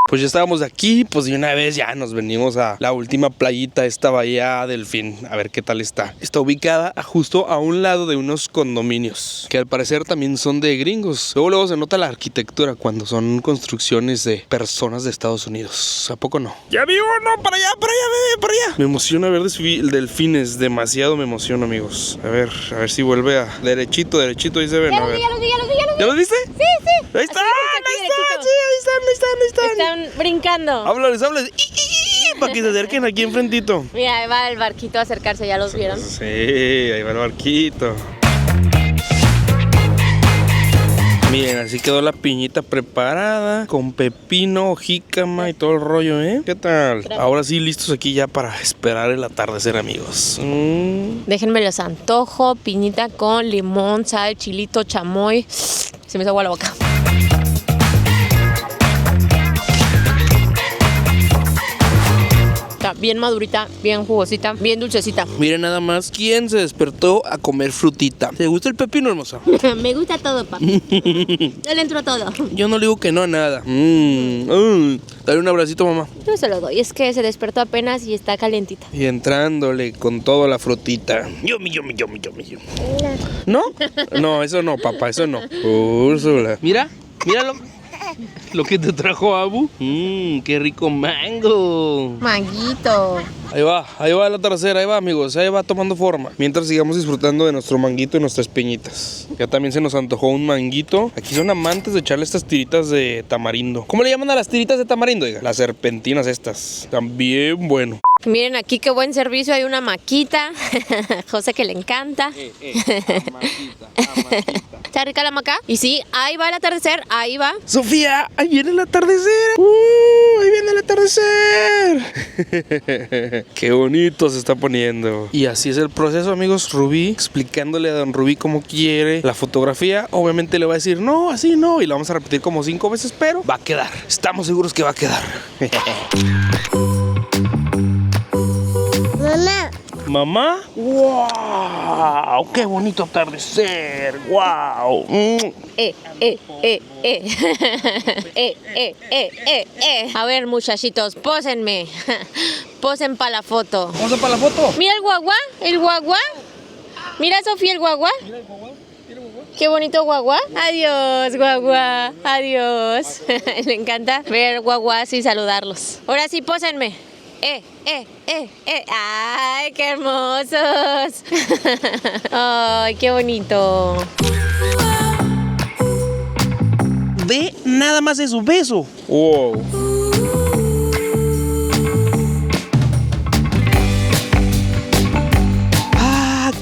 Pues ya estábamos aquí, pues de una vez ya nos venimos a la última playita, esta Bahía Delfín, a ver qué tal está. Está ubicada justo a un lado de unos condominios, que al parecer también son de gringos. Luego se nota la arquitectura cuando son construcciones de personas de Estados Unidos. ¿A poco no? ¡Ya vi uno! ¡Para allá, bebé, para allá! Me emociona ver delfines, demasiado me emociona, amigos. A ver si vuelve a derechito, ahí se ven. Ya lo vi. ¿Ya los viste? Sí. Ahí están, Están brincando. Háblales. Para que se acerquen aquí enfrentito. Mira, ahí va el barquito a acercarse, ¿ya los vieron? Sí, ahí va el barquito. Miren, así quedó la piñita preparada, con pepino, jícama y todo el rollo, ¿eh? ¿Qué tal? Ahora sí, listos aquí ya para esperar el atardecer, amigos. Déjenme los antojo, piñita con limón, sal, chilito, chamoy. Se me hizo agua la boca. Está bien madurita, bien jugosita, bien dulcecita. Miren nada más, ¿quién se despertó a comer frutita? ¿Te gusta el pepino, hermosa? Me gusta todo, papi. Yo le entro a todo. Yo no le digo que no a nada. Dale un abracito, mamá. Yo se lo doy, es que se despertó apenas y está calientita. Y entrándole con toda la frutita. Yomi. ¿No? No, eso no, papá, eso no. Úrsula. Míralo. Lo que te trajo Abu. Qué rico mango. Manguito. Ahí va la tercera, ahí va, amigos, ahí va tomando forma. Mientras sigamos disfrutando de nuestro manguito y nuestras piñitas. Ya también se nos antojó un manguito. Aquí son amantes de echarle estas tiritas de tamarindo. ¿Cómo le llaman a las tiritas de tamarindo, oiga? Las serpentinas estas. También bueno. Miren aquí qué buen servicio, hay una maquita. José que le encanta. ¿Está rica la maca? Y sí, ahí va el atardecer, ahí va. Sofía, ahí viene el atardecer. Ahí viene el atardecer. Qué bonito se está poniendo. Y así es el proceso, amigos. Rubí explicándole a don Rubí cómo quiere la fotografía. Obviamente le va a decir, no, así no. Y la vamos a repetir como 5 veces, pero va a quedar. Estamos seguros que va a quedar. Mamá. ¡Wow! ¡Qué bonito atardecer! ¡Wow! A ver, muchachitos, pósenme. Posen para la foto. ¿Vamos para la foto? Mira el guagua. Mira, Sofía, el guagua. Qué bonito guagua. Adiós, guagua. Adiós. Le encanta ver guaguas y saludarlos. Ahora sí, pósenme. ¡Ay, qué hermosos! ¡Ay, qué bonito! Ve nada más eso, beso. ¡Wow!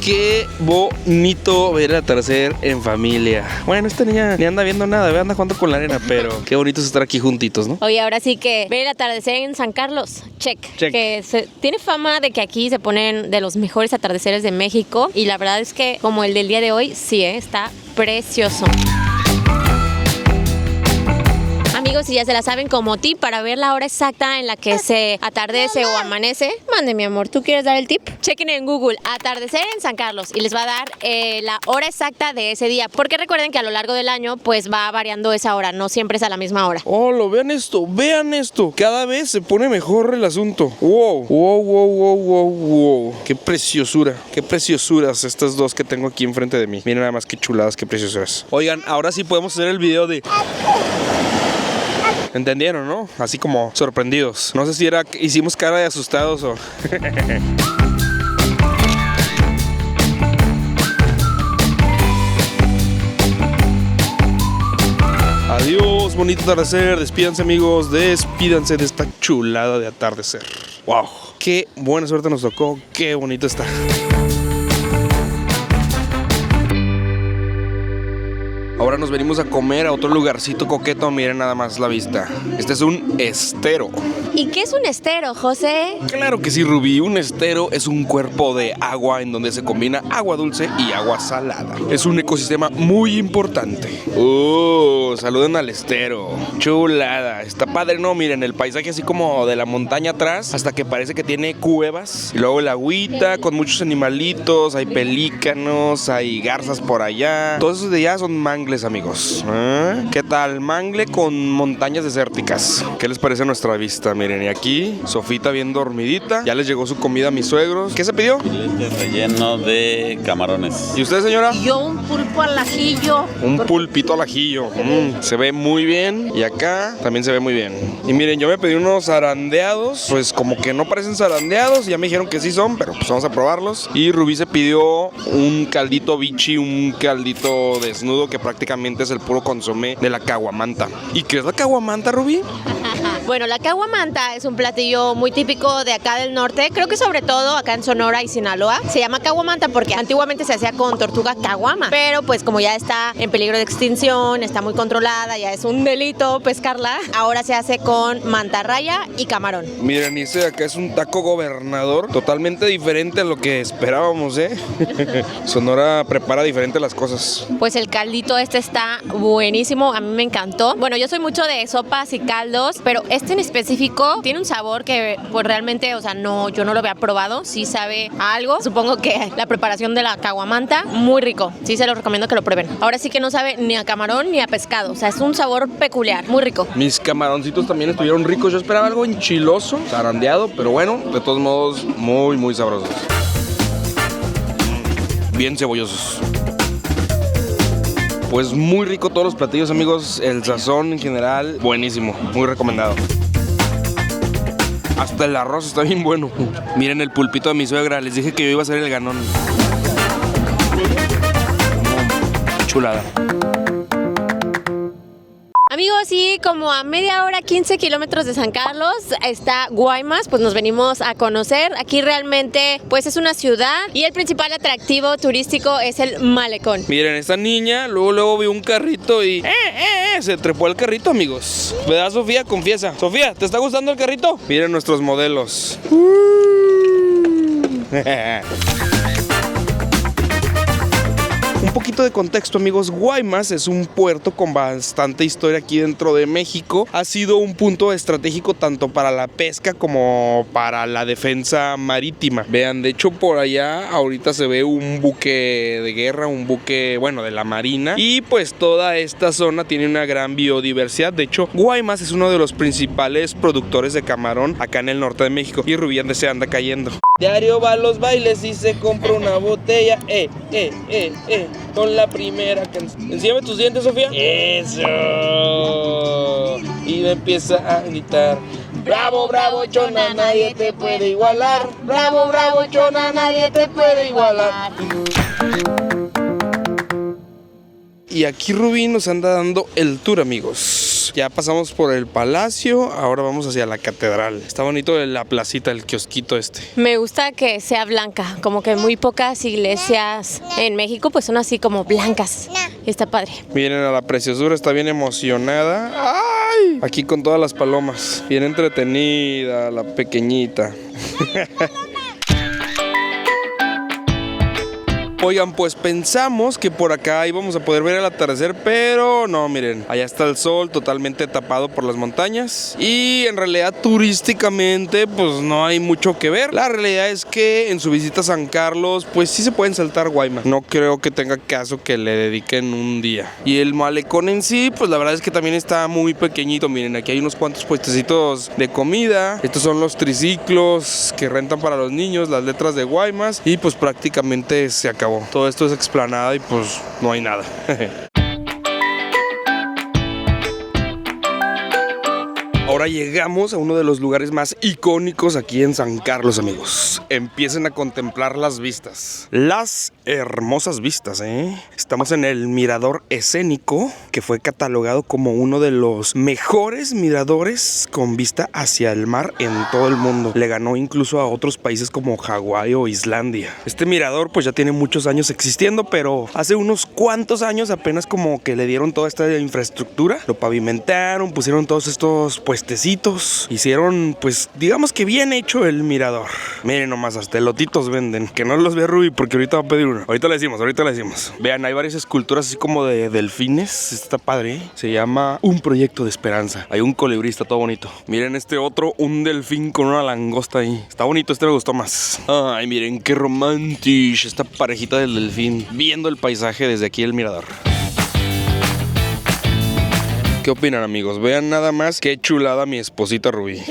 Qué bonito ver el atardecer en familia. Bueno, esta niña ni anda viendo nada, anda jugando con la arena, pero qué bonito es estar aquí juntitos, ¿no? Oye, ahora sí que ver el atardecer en San Carlos, check. Que tiene fama de que aquí se ponen de los mejores atardeceres de México y la verdad es que como el del día de hoy, sí, está precioso. Amigos, si ya se la saben, como tip para ver la hora exacta en la que se atardece o amanece, mande mi amor, ¿tú quieres dar el tip? Chequen en Google, atardecer en San Carlos y les va a dar la hora exacta de ese día, porque recuerden que a lo largo del año pues va variando esa hora, no siempre es a la misma hora. Oh, vean esto, cada vez se pone mejor el asunto. Wow, qué preciosura estas dos que tengo aquí enfrente de mí. Miren nada más qué chuladas, qué preciosuras. Oigan, ahora sí podemos hacer el video de... ¿Entendieron, no? Así como sorprendidos. No sé si hicimos cara de asustados o... Adiós, bonito atardecer. Despídanse, amigos. Despídanse de esta chulada de atardecer. Wow, qué buena suerte nos tocó. Qué bonito está. Ahora nos venimos a comer a otro lugarcito coqueto. Miren nada más la vista. Este es un estero. ¿Y qué es un estero, José? Claro que sí, Rubí. Un estero es un cuerpo de agua en donde se combina agua dulce y agua salada. Es un ecosistema muy importante. Saluden al estero. Chulada. Está padre, ¿no? Miren, el paisaje así como de la montaña atrás, hasta que parece que tiene cuevas. Y luego el agüita con muchos animalitos. Hay pelícanos, hay garzas por allá. Todos esos de allá son mangles, amigos. ¿Qué tal? Mangle con montañas desérticas. ¿Qué les parece a nuestra vista? Miren, y aquí Sofita bien dormidita. Ya les llegó su comida a mis suegros. ¿Qué se pidió? Filete relleno de camarones. ¿Y usted, señora? Yo un pulpo al ajillo. Un pulpito al ajillo. Se ve muy bien. Y acá también se ve muy bien. Y miren, yo me pedí unos zarandeados. Pues como que no parecen zarandeados. Ya me dijeron que sí son, pero pues vamos a probarlos. Y Rubí se pidió un caldito bichi, un caldito desnudo que prácticamente es el puro consomé de la caguamanta. ¿Y qué es la caguamanta, Rubí? Bueno, la caguamanta es un platillo muy típico de acá del norte, creo que sobre todo acá en Sonora y Sinaloa. Se llama caguamanta porque antiguamente se hacía con tortuga caguama, pero pues como ya está en peligro de extinción, está muy controlada, ya es un delito pescarla, ahora se hace con mantarraya y camarón. Miren, y este de acá es un taco gobernador, totalmente diferente a lo que esperábamos, ¿eh? Sonora prepara diferente las cosas. Pues el caldito este está buenísimo, a mí me encantó. Bueno, yo soy mucho de sopas y caldos, pero este en específico tiene un sabor que pues realmente, o sea, no, yo no lo había probado, sí sabe a algo. Supongo que la preparación de la caguamanta, muy rico, sí se lo recomiendo que lo prueben. Ahora sí que no sabe ni a camarón ni a pescado, o sea, es un sabor peculiar, muy rico. Mis camaroncitos también estuvieron ricos, yo esperaba algo enchiloso, zarandeado, pero bueno, de todos modos, muy sabrosos. Bien cebollosos. Pues muy rico todos los platillos, amigos. El sazón en general, buenísimo. Muy recomendado. Hasta el arroz está bien bueno. Miren el pulpito de mi suegra. Les dije que yo iba a ser el ganón. Chulada. Amigos, y como a media hora, 15 kilómetros de San Carlos, está Guaymas, pues nos venimos a conocer. Aquí realmente, pues es una ciudad y el principal atractivo turístico es el malecón. Miren, esta niña luego vio un carrito y se trepó al carrito, amigos. ¿Verdad, Sofía? Confiesa. Sofía, ¿te está gustando el carrito? Miren nuestros modelos. Un poquito de contexto, amigos. Guaymas es un puerto con bastante historia aquí dentro de México. Ha sido un punto estratégico tanto para la pesca como para la defensa marítima. Vean, de hecho por allá ahorita se ve un buque de guerra, un buque, bueno, de la marina. Y pues toda esta zona tiene una gran biodiversidad. De hecho, Guaymas es uno de los principales productores de camarón acá en el norte de México. Y Rubí se anda cayendo. Diario va a los bailes y se compra una botella. Con la primera canción. Enséñame tus dientes, Sofía. Eso. Y me empieza a gritar: bravo, bravo, chona, nadie te puede igualar. Bravo, bravo, chona, nadie te puede igualar. Y aquí Rubí nos anda dando el tour, amigos. amigos. Ya pasamos por el palacio, ahora vamos hacia la catedral. Está bonito la placita, el kiosquito este. Me gusta que sea blanca, como que muy pocas iglesias en México pues son así como blancas. Y está padre. Miren a la preciosura, está bien emocionada. ¡Ay! Aquí con todas las palomas. Bien entretenida, la pequeñita. Oigan, pues pensamos que por acá íbamos a poder ver el atardecer, pero no, miren, allá está el sol totalmente tapado por las montañas y en realidad turísticamente pues no hay mucho que ver. La realidad es que en su visita a San Carlos pues sí se pueden saltar Guaymas. No creo que tenga caso que le dediquen un día. Y el malecón en sí pues la verdad es que también está muy pequeñito. Miren, aquí hay unos cuantos puestecitos de comida. Estos son los triciclos que rentan para los niños, las letras de Guaymas y pues prácticamente se acabó. Todo esto es explanada y pues no hay nada. Ahora llegamos a uno de los lugares más icónicos aquí en San Carlos, amigos. Empiecen a contemplar las vistas. Las hermosas vistas, ¿eh? Estamos en el mirador escénico, que fue catalogado como uno de los mejores miradores con vista hacia el mar en todo el mundo. Le ganó incluso a otros países como Hawái o Islandia. Este mirador pues ya tiene muchos años existiendo, pero hace unos cuantos años apenas como que le dieron toda esta infraestructura. Lo pavimentaron, pusieron todos estos puestecitos, hicieron pues digamos que bien hecho el mirador. Miren nomás, hasta elotitos venden. Que no los vea Ruby porque ahorita va a pedir uno. Ahorita le decimos. Vean, hay varias esculturas así como de delfines. Está padre, ¿eh? Se llama Un Proyecto de Esperanza. Hay un colibrista todo bonito. Miren este otro, un delfín con una langosta ahí. Está bonito, este me gustó más. Ay, miren qué romántico esta parejita del delfín viendo el paisaje desde aquí el mirador. ¿Qué opinan, amigos? Vean nada más qué chulada mi esposita Rubí.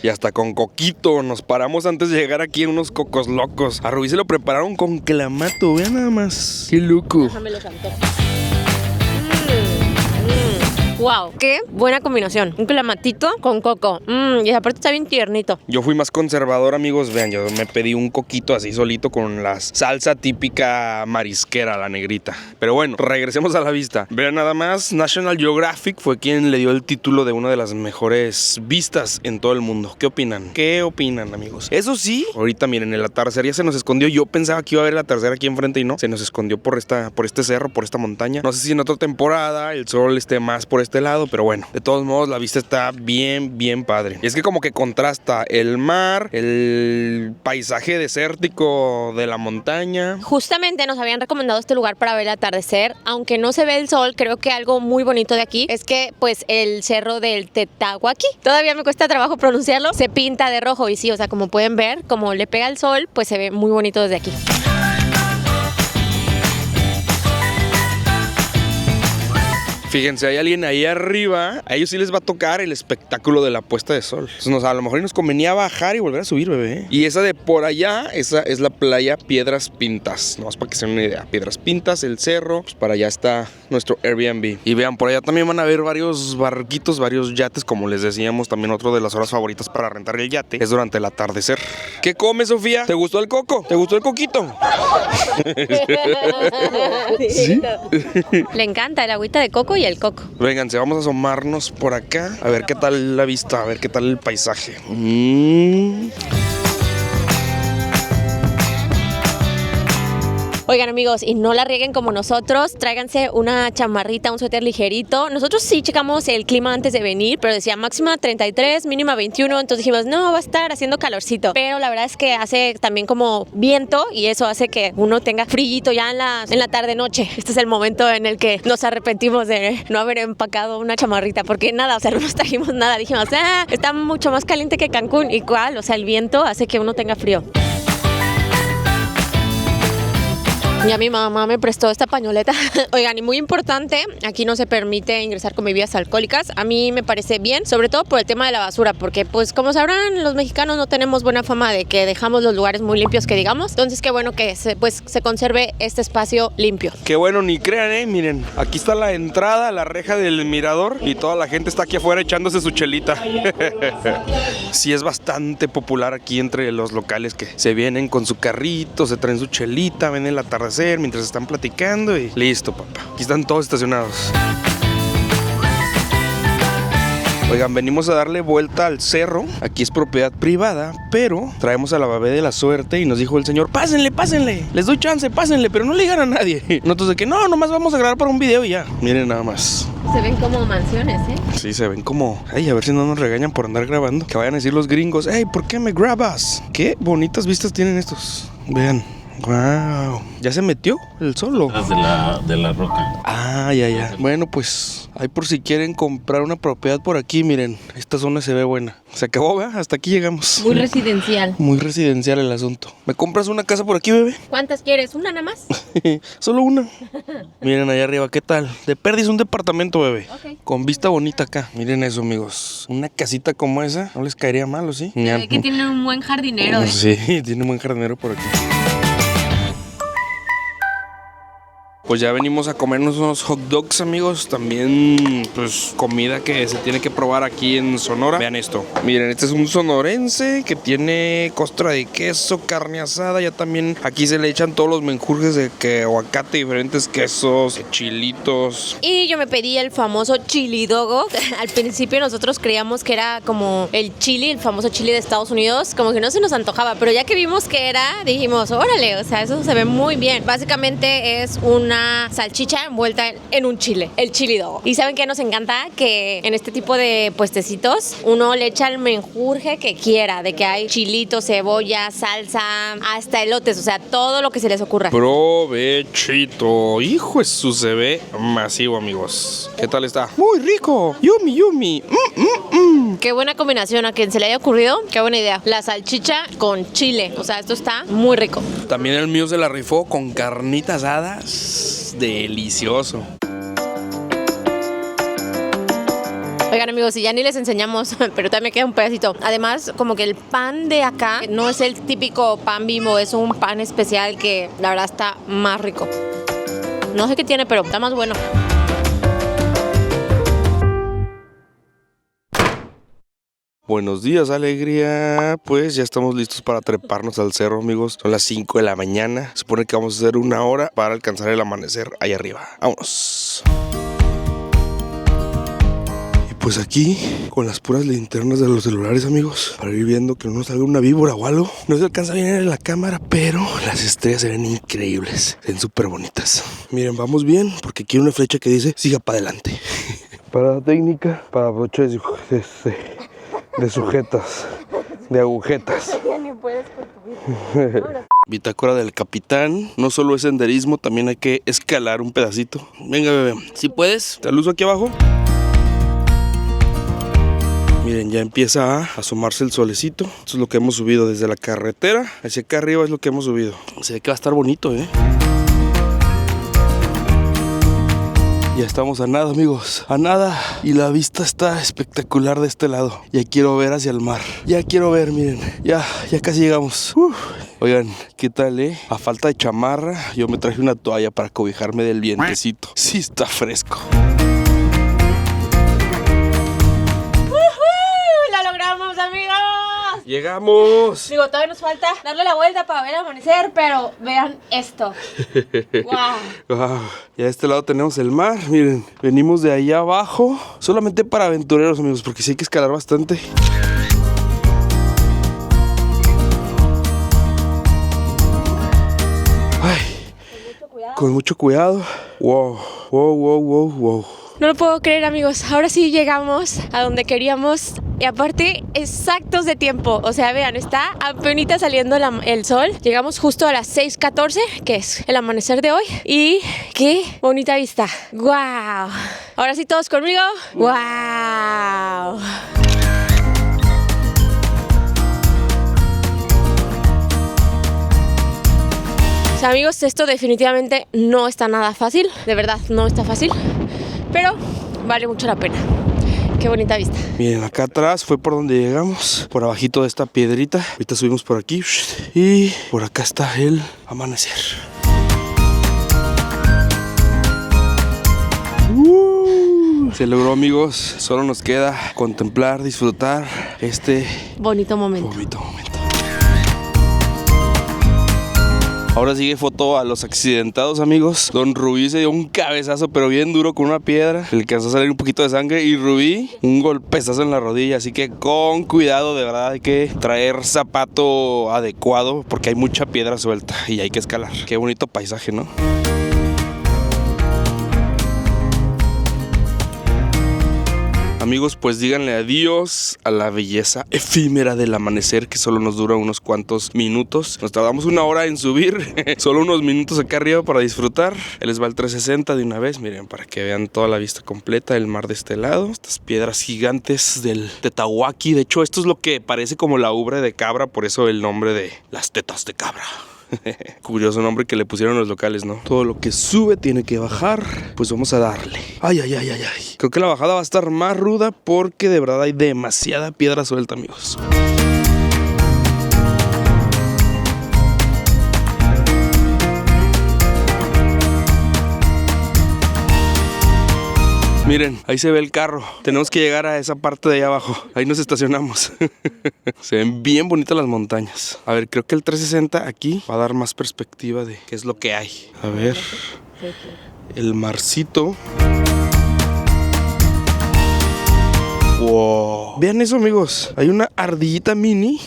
Y hasta con coquito. Nos paramos antes de llegar aquí en unos cocos locos. A Rubí se lo prepararon con clamato. Vean nada más. Qué loco. Déjame los antojos. Wow, qué buena combinación. Un clamatito con coco. Y aparte está bien tiernito. Yo fui más conservador, amigos. Vean, yo me pedí un coquito así solito con la salsa típica marisquera, la negrita. Pero bueno, regresemos a la vista. Vean nada más, National Geographic fue quien le dio el título de una de las mejores vistas en todo el mundo. ¿Qué opinan? ¿Qué opinan, amigos? Eso sí, ahorita miren, el atardecer ya se nos escondió. Yo pensaba que iba a haber el atardecer aquí enfrente y no. Se nos escondió por este cerro, por esta montaña. No sé si en otra temporada el sol esté más por este lado, pero bueno, de todos modos la vista está bien padre. Y es que como que contrasta el mar, el paisaje desértico de la montaña. Justamente nos habían recomendado este lugar para ver el atardecer, aunque no se ve el sol. Creo que algo muy bonito de aquí es que pues el cerro del Tetahuaki, todavía me cuesta trabajo pronunciarlo, se pinta de rojo y sí, o sea, como pueden ver, como le pega el sol, pues se ve muy bonito desde aquí. Fíjense, hay alguien ahí arriba. A ellos sí les va a tocar el espectáculo de la puesta de sol. Entonces, a lo mejor nos convenía bajar y volver a subir, bebé. Y esa de por allá, esa es la playa Piedras Pintas. No, es para que se den una idea. Piedras Pintas, el cerro. Pues para allá está nuestro Airbnb. Y vean, por allá también van a ver varios barquitos, varios yates. Como les decíamos, también otro de las horas favoritas para rentar el yate es durante el atardecer. ¿Qué comes, Sofía? ¿Te gustó el coco? ¿Te gustó el coquito? ¿Sí? Le encanta el agüita de coco y el coco. Vénganse, vamos a asomarnos por acá a ver qué tal la vista, a ver qué tal el paisaje. Oigan, amigos, y no la rieguen como nosotros, tráiganse una chamarrita, un suéter ligerito. Nosotros sí checamos el clima antes de venir, pero decía máxima 33, mínima 21, entonces dijimos, no, va a estar haciendo calorcito. Pero la verdad es que hace también como viento y eso hace que uno tenga frillito ya en la tarde-noche. Este es el momento en el que nos arrepentimos de no haber empacado una chamarrita, porque nada, o sea, no nos trajimos nada. Dijimos, está mucho más caliente que Cancún. ¿Y cuál? O sea, el viento hace que uno tenga frío. Ya mi mamá me prestó esta pañoleta. Oigan, y muy importante, aquí no se permite ingresar con bebidas alcohólicas. A mí me parece bien, sobre todo por el tema de la basura, porque pues como sabrán, los mexicanos no tenemos buena fama de que dejamos los lugares muy limpios, que digamos. Entonces qué bueno que se conserve este espacio limpio. Qué bueno, ni crean, miren, aquí está la entrada, la reja del mirador y toda la gente está aquí afuera echándose su chelita. Sí, es bastante popular aquí entre los locales que se vienen con su carrito, se traen su chelita, ven el atardecer mientras están platicando y listo, papá. Aquí están todos estacionados. Oigan, venimos a darle vuelta al cerro. Aquí es propiedad privada, pero traemos a la Babé de la Suerte y nos dijo el señor, pásenle, pásenle, les doy chance, pásenle, pero no le digan a nadie. Nosotros de que no, nomás vamos a grabar para un video y ya. Miren nada más. Se ven como mansiones, ¿eh? Sí, se ven como... Ay, a ver si no nos regañan por andar grabando. Que vayan a decir los gringos, hey, ¿por qué me grabas? Qué bonitas vistas tienen estos. Vean. Wow. ¿Ya se metió el sol? De la roca. Ah, ya. Bueno, pues ahí por si quieren comprar una propiedad por aquí, miren, esta zona se ve buena. Se acabó, ¿verdad? Hasta aquí llegamos. Muy residencial. Muy residencial el asunto. ¿Me compras una casa por aquí, bebé? ¿Cuántas quieres? ¿Una nada más? Solo una. Miren allá arriba, ¿qué tal? De pérdida un departamento, bebé. Ok. Con vista bonita acá. Miren eso, amigos. Una casita como esa, no les caería mal, ¿o sí? Que tiene un buen jardinero, ¿eh? Sí, tiene un buen jardinero por aquí. Pues ya venimos a comernos unos hot dogs, amigos. También, pues, comida que se tiene que probar aquí en Sonora. Vean esto. Miren, este es un sonorense que tiene costra de queso, carne asada. Ya también aquí se le echan todos los menjurjes de que aguacate, diferentes quesos, chilitos. Y yo me pedí el famoso chili dogo. Al principio nosotros creíamos que era como el chili, el famoso chili de Estados Unidos. Como que no se nos antojaba. Pero ya que vimos que era, dijimos, órale, o sea, eso se ve muy bien. Básicamente es una salchicha envuelta en un chile, el chili dogo. Y saben que nos encanta que en este tipo de puestecitos uno le echa el menjurje que quiera, de que hay chilito, cebolla, salsa, hasta elotes, o sea, todo lo que se les ocurra. Provechito. Hijo, eso se ve masivo, amigos. ¿Qué tal está? Muy rico. Yummy, yummy. Qué buena combinación, a quien se le haya ocurrido, qué buena idea. La salchicha con chile, o sea, esto está muy rico. También el mío se la rifó con carnitas asadas. Delicioso. Oigan, amigos, y ya ni les enseñamos, pero también me queda un pedacito. Además, como que el pan de acá no es el típico pan Bimbo, es un pan especial que la verdad está más rico. No sé qué tiene, pero está más bueno. Buenos días, alegría. Pues ya estamos listos para treparnos al cerro, amigos. Son las 5 de la mañana. Se supone que vamos a hacer 1 hora para alcanzar el amanecer ahí arriba. Vámonos. Y pues aquí, con las puras linternas de los celulares, amigos, para ir viendo que no nos salga una víbora o algo. No se alcanza bien en la cámara, pero las estrellas se ven increíbles. Se ven súper bonitas. Miren, vamos bien, porque aquí hay una flecha que dice, siga para adelante. Para técnica, para broches de sujetas, de agujetas. Bitácora del capitán. No solo es senderismo, también hay que escalar un pedacito. Venga, bebé, si puedes, te aluso aquí abajo. Miren, ya empieza a asomarse el solecito. Esto es lo que hemos subido desde la carretera hacia acá arriba, es lo que hemos subido. Se ve que va a estar bonito, Ya estamos a nada, amigos, a nada. Y la vista está espectacular de este lado. Ya quiero ver hacia el mar. Ya quiero ver, miren. Ya casi llegamos. Oigan, ¿qué tal, A falta de chamarra, yo me traje una toalla para cobijarme del vientecito. Sí está fresco. ¡Lo logramos, amigos! ¡Llegamos! Digo, todavía nos falta darle la vuelta para ver el amanecer, pero vean esto. ¡Wow! Wow. Ya de este lado tenemos el mar, miren. Venimos de allá abajo, solamente para aventureros, amigos, porque sí hay que escalar bastante. Ay, con mucho cuidado. Wow. No lo puedo creer, amigos, ahora sí llegamos a donde queríamos. Y aparte, exactos de tiempo. O sea, vean, está apenas saliendo el sol. Llegamos justo a las 6:14, que es el amanecer de hoy. Y qué bonita vista. ¡Wow! Ahora sí, todos conmigo. ¡Wow! O sea, amigos, esto definitivamente no está nada fácil. De verdad, no está fácil. Pero vale mucho la pena. Qué bonita vista. Miren, acá atrás fue por donde llegamos, por abajito de esta piedrita. Ahorita subimos por aquí y por acá está el amanecer. Se logró, amigos. Solo nos queda contemplar, disfrutar este bonito momento. Ahora sigue foto a los accidentados, amigos. Don Rubí se dio un cabezazo, pero bien duro con una piedra. Le alcanzó a salir un poquito de sangre. Y Rubí, un golpezazo en la rodilla. Así que con cuidado, de verdad, hay que traer zapato adecuado porque hay mucha piedra suelta y hay que escalar. Qué bonito paisaje, ¿no? Amigos, pues díganle adiós a la belleza efímera del amanecer que solo nos dura unos cuantos minutos. Nos tardamos 1 hora en subir, solo unos minutos acá arriba para disfrutar. Ahí les va el 360 de una vez, miren, para que vean toda la vista completa, el mar de este lado. Estas piedras gigantes del Tetahuaki. De hecho, esto es lo que parece como la ubre de cabra, por eso el nombre de las tetas de cabra. Curioso nombre que le pusieron los locales, ¿no? Todo lo que sube tiene que bajar. Pues vamos a darle. Ay. Creo que la bajada va a estar más ruda porque de verdad hay demasiada piedra suelta, amigos. Miren, ahí se ve el carro. Tenemos que llegar a esa parte de ahí abajo. Ahí nos estacionamos. Se ven bien bonitas las montañas. A ver, creo que el 360 aquí va a dar más perspectiva de qué es lo que hay. A ver, el marcito. Wow. Vean eso, amigos. Hay una ardillita mini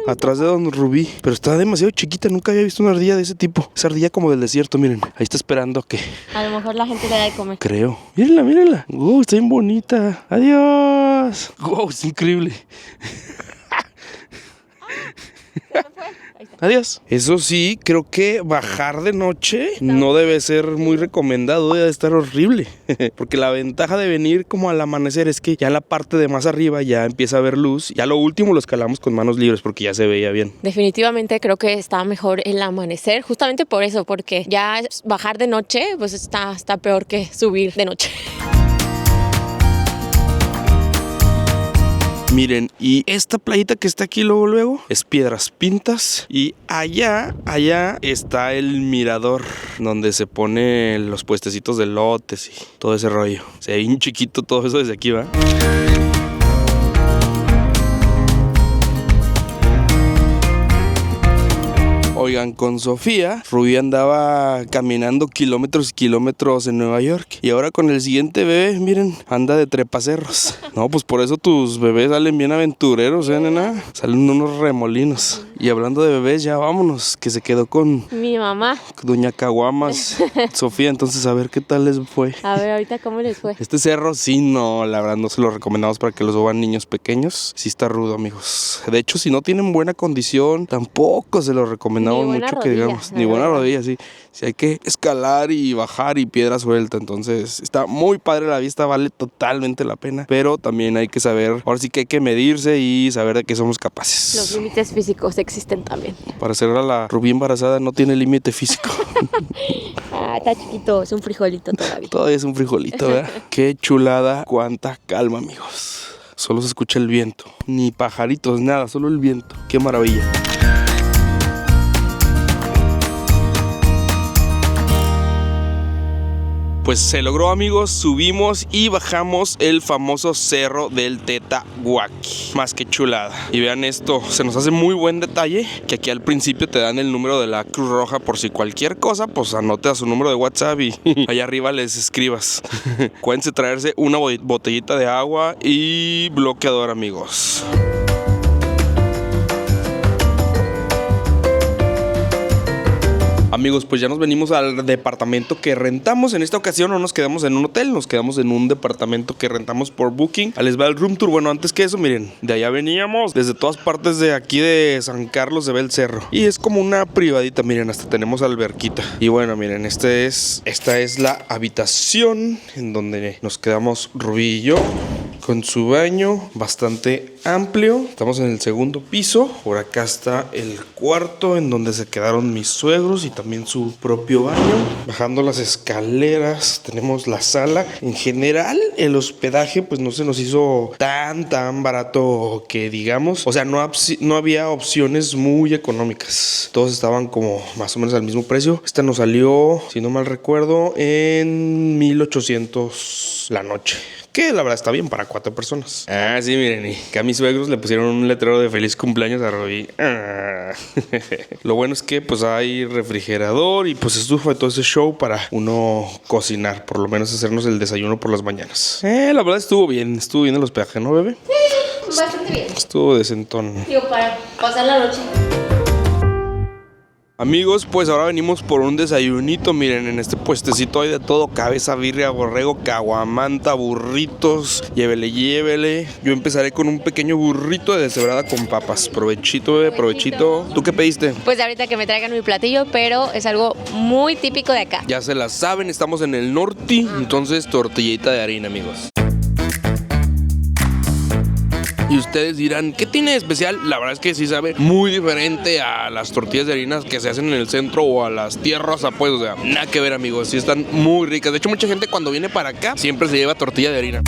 atrás de Don Rubí. Pero está demasiado chiquita. Nunca había visto una ardilla de ese tipo. Esa ardilla como del desierto, miren. Ahí está esperando que... A lo mejor la gente le da de comer. Creo. Mírenla. Wow, está bien bonita. Adiós. Wow, es increíble. Adiós. Eso sí, creo que bajar de noche no debe ser muy recomendado, debe estar horrible. Porque la ventaja de venir como al amanecer es que ya en la parte de más arriba ya empieza a haber luz. Ya lo último lo escalamos con manos libres porque ya se veía bien. Definitivamente creo que está mejor el amanecer, justamente por eso, porque ya bajar de noche pues está peor que subir de noche. Miren, y esta playita que está aquí luego es Piedras Pintas. Y allá está el mirador donde se ponen los puestecitos de lotes y todo ese rollo. Se ve bien chiquito todo eso desde aquí, ¿va? Oigan, con Sofía, Rubí andaba caminando kilómetros y kilómetros en Nueva York. Y ahora con el siguiente bebé, miren, anda de trepacerros. No, pues por eso tus bebés salen bien aventureros, nena? Salen unos remolinos. Y hablando de bebés, ya vámonos, que se quedó con... Mi mamá. Doña Caguamas. Sofía, entonces a ver qué tal les fue. A ver, ahorita cómo les fue. Este cerro sí, no, la verdad no se lo recomendamos para que lo suban niños pequeños. Sí está rudo, amigos. De hecho, si no tienen buena condición, tampoco se lo recomendamos mucho rodilla, que digamos. Ni buena rodilla, sí. Sí hay que escalar y bajar y piedra suelta. Entonces está muy padre la vista, vale totalmente la pena. Pero también hay que saber, ahora sí que hay que medirse y saber de qué somos capaces. Los límites físicos existen también. Para ser a la Rubí embarazada no tiene límite físico. Está chiquito, es un frijolito todavía. Todavía es un frijolito, ¿verdad? Qué chulada, cuánta calma, amigos. Solo se escucha el viento. Ni pajaritos, nada, solo el viento. Qué maravilla. Pues se logró, amigos, subimos y bajamos el famoso cerro del Tetahuaki. Más que chulada. Y vean esto, se nos hace muy buen detalle que aquí al principio te dan el número de la Cruz Roja por si cualquier cosa, pues anote a su número de WhatsApp y allá arriba les escribas. Acuérdense traerse una botellita de agua y bloqueador, amigos. Amigos, pues ya nos venimos al departamento que rentamos. En esta ocasión no nos quedamos en un hotel, nos quedamos en un departamento que rentamos por Booking. Ahí les va el room tour. Bueno, antes que eso, miren, de allá veníamos. Desde todas partes de aquí de San Carlos se ve el cerro. Y es como una privadita, miren, hasta tenemos alberquita. Y bueno, miren, esta es la habitación en donde nos quedamos Rubí y yo. Con su baño bastante amplio. Estamos en el segundo piso. Por acá está el cuarto en donde se quedaron mis suegros y también su propio baño. Bajando las escaleras tenemos la sala. En general el hospedaje pues no se nos hizo tan barato que digamos. O sea, no había opciones muy económicas. Todos estaban como más o menos al mismo precio. Esta nos salió, si no mal recuerdo, en 1,800 la noche. que la verdad está bien para 4 personas. Ah, sí, miren, y que a mis suegros le pusieron un letrero de feliz cumpleaños a Rubí. Lo bueno es que pues hay refrigerador y pues estufa y todo ese show para uno cocinar, por lo menos hacernos el desayuno por las mañanas. La verdad estuvo bien el hospedaje, ¿no, bebé? Bastante bien. Estuvo decentón. Digo, para pasar la noche. Amigos, pues ahora venimos por un desayunito. Miren, en este puestecito hay de todo: cabeza, birria, borrego, caguamanta, burritos. Llévele. Yo empezaré con un pequeño burrito de deshebrada con papas. Provechito, bebé, provechito. ¿Tú qué pediste? Pues ahorita que me traigan mi platillo, pero es algo muy típico de acá. Ya se la saben, estamos en el norte, entonces tortillita de harina, amigos. Y ustedes dirán, ¿qué tiene de especial? La verdad es que sí sabe muy diferente a las tortillas de harina que se hacen en el centro o a las tierras, pues, o sea, nada que ver, amigos. Sí están muy ricas. De hecho, mucha gente cuando viene para acá siempre se lleva tortilla de harina.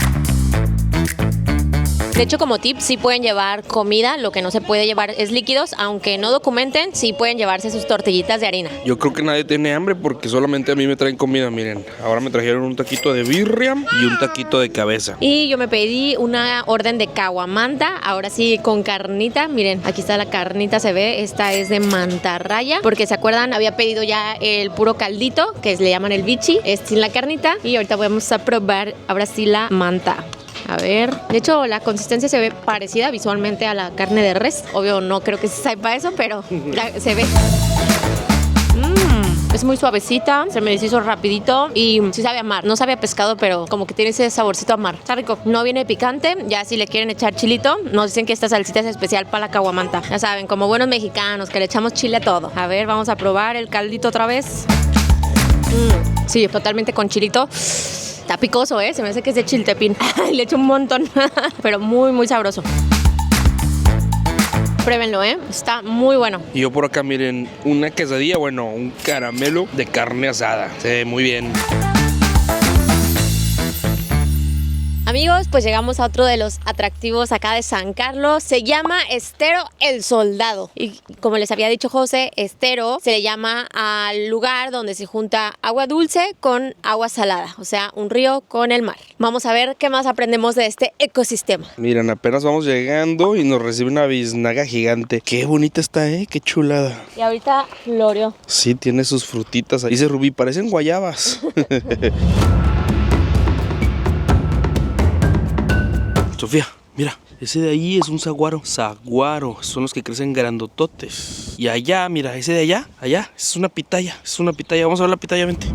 De hecho, como tip, sí pueden llevar comida. Lo que no se puede llevar es líquidos. Aunque no documenten, sí pueden llevarse sus tortillitas de harina. Yo creo que nadie tiene hambre porque solamente a mí me traen comida, miren. Ahora me trajeron un taquito de birria y un taquito de cabeza. Y yo me pedí una orden de caguamanta, ahora sí con carnita. Miren, aquí está la carnita, se ve. Esta es de mantarraya, porque se acuerdan, había pedido ya el puro caldito, que le llaman el bichi, es sin la carnita. Y ahorita vamos a probar ahora sí la manta. A ver, de hecho la consistencia se ve parecida visualmente a la carne de res. Obvio no creo que se sepa eso, pero se ve. Es muy suavecita, se me deshizo rapidito y sí sabe a mar. No sabe a pescado, pero como que tiene ese saborcito a mar. Está rico. No viene picante. Ya si le quieren echar chilito, nos dicen que esta salsita es especial para la caguamanta. Ya saben, como buenos mexicanos que le echamos chile a todo. A ver, vamos a probar el caldito otra vez. Sí, totalmente con chilito. Está picoso, se me hace que es de chiltepín. Le echo un montón, pero muy, muy sabroso. Pruébenlo, está muy bueno. Y yo por acá, miren, una quesadilla, bueno, un caramelo de carne asada. Se ve muy bien. Amigos, pues llegamos a otro de los atractivos acá de San Carlos. Se llama Estero El Soldado. Y como les había dicho José, estero se le llama al lugar donde se junta agua dulce con agua salada. O sea, un río con el mar. Vamos a ver qué más aprendemos de este ecosistema. Miren, apenas vamos llegando y nos recibe una biznaga gigante. Qué bonita está, qué chulada. Y ahorita floreó. Sí, tiene sus frutitas. Dice Rubí, parecen guayabas. Sofía, mira, ese de ahí es un saguaro. Saguaro, son los que crecen grandototes. Y allá, mira, ese de allá, es una pitaya. Vamos a ver la pitaya, vente.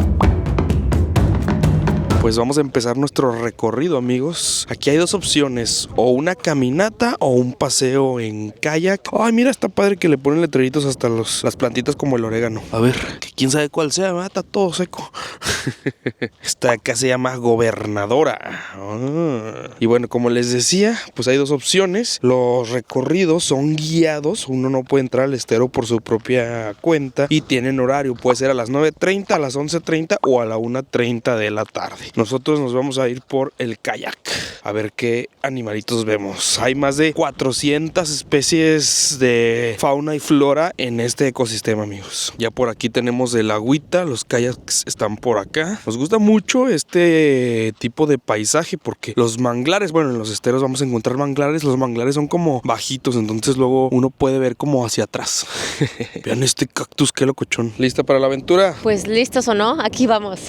Pues vamos a empezar nuestro recorrido, amigos. Aquí hay dos opciones, o una caminata o un paseo en kayak. Ay, mira, está padre que le ponen letreritos hasta las plantitas como el orégano. A ver, que quién sabe cuál sea, ¿verdad? Está todo seco. Esta acá se llama Gobernadora. Y bueno, como les decía, pues hay dos opciones. Los recorridos son guiados. Uno no puede entrar al estero por su propia cuenta y tienen horario. Puede ser a las 9:30, a las 11:30 o a la 1:30 de la tarde. Nosotros nos vamos a ir por el kayak a ver qué animalitos vemos. Hay más de 400 especies de fauna y flora en este ecosistema, amigos. Ya por aquí tenemos el agüita, los kayaks están por acá. Nos gusta mucho este tipo de paisaje porque los manglares, bueno, en los esteros vamos a encontrar manglares. Los manglares son como bajitos, entonces luego uno puede ver como hacia atrás. Vean este cactus, qué locochón. ¿Lista para la aventura? Pues listos o no, aquí vamos.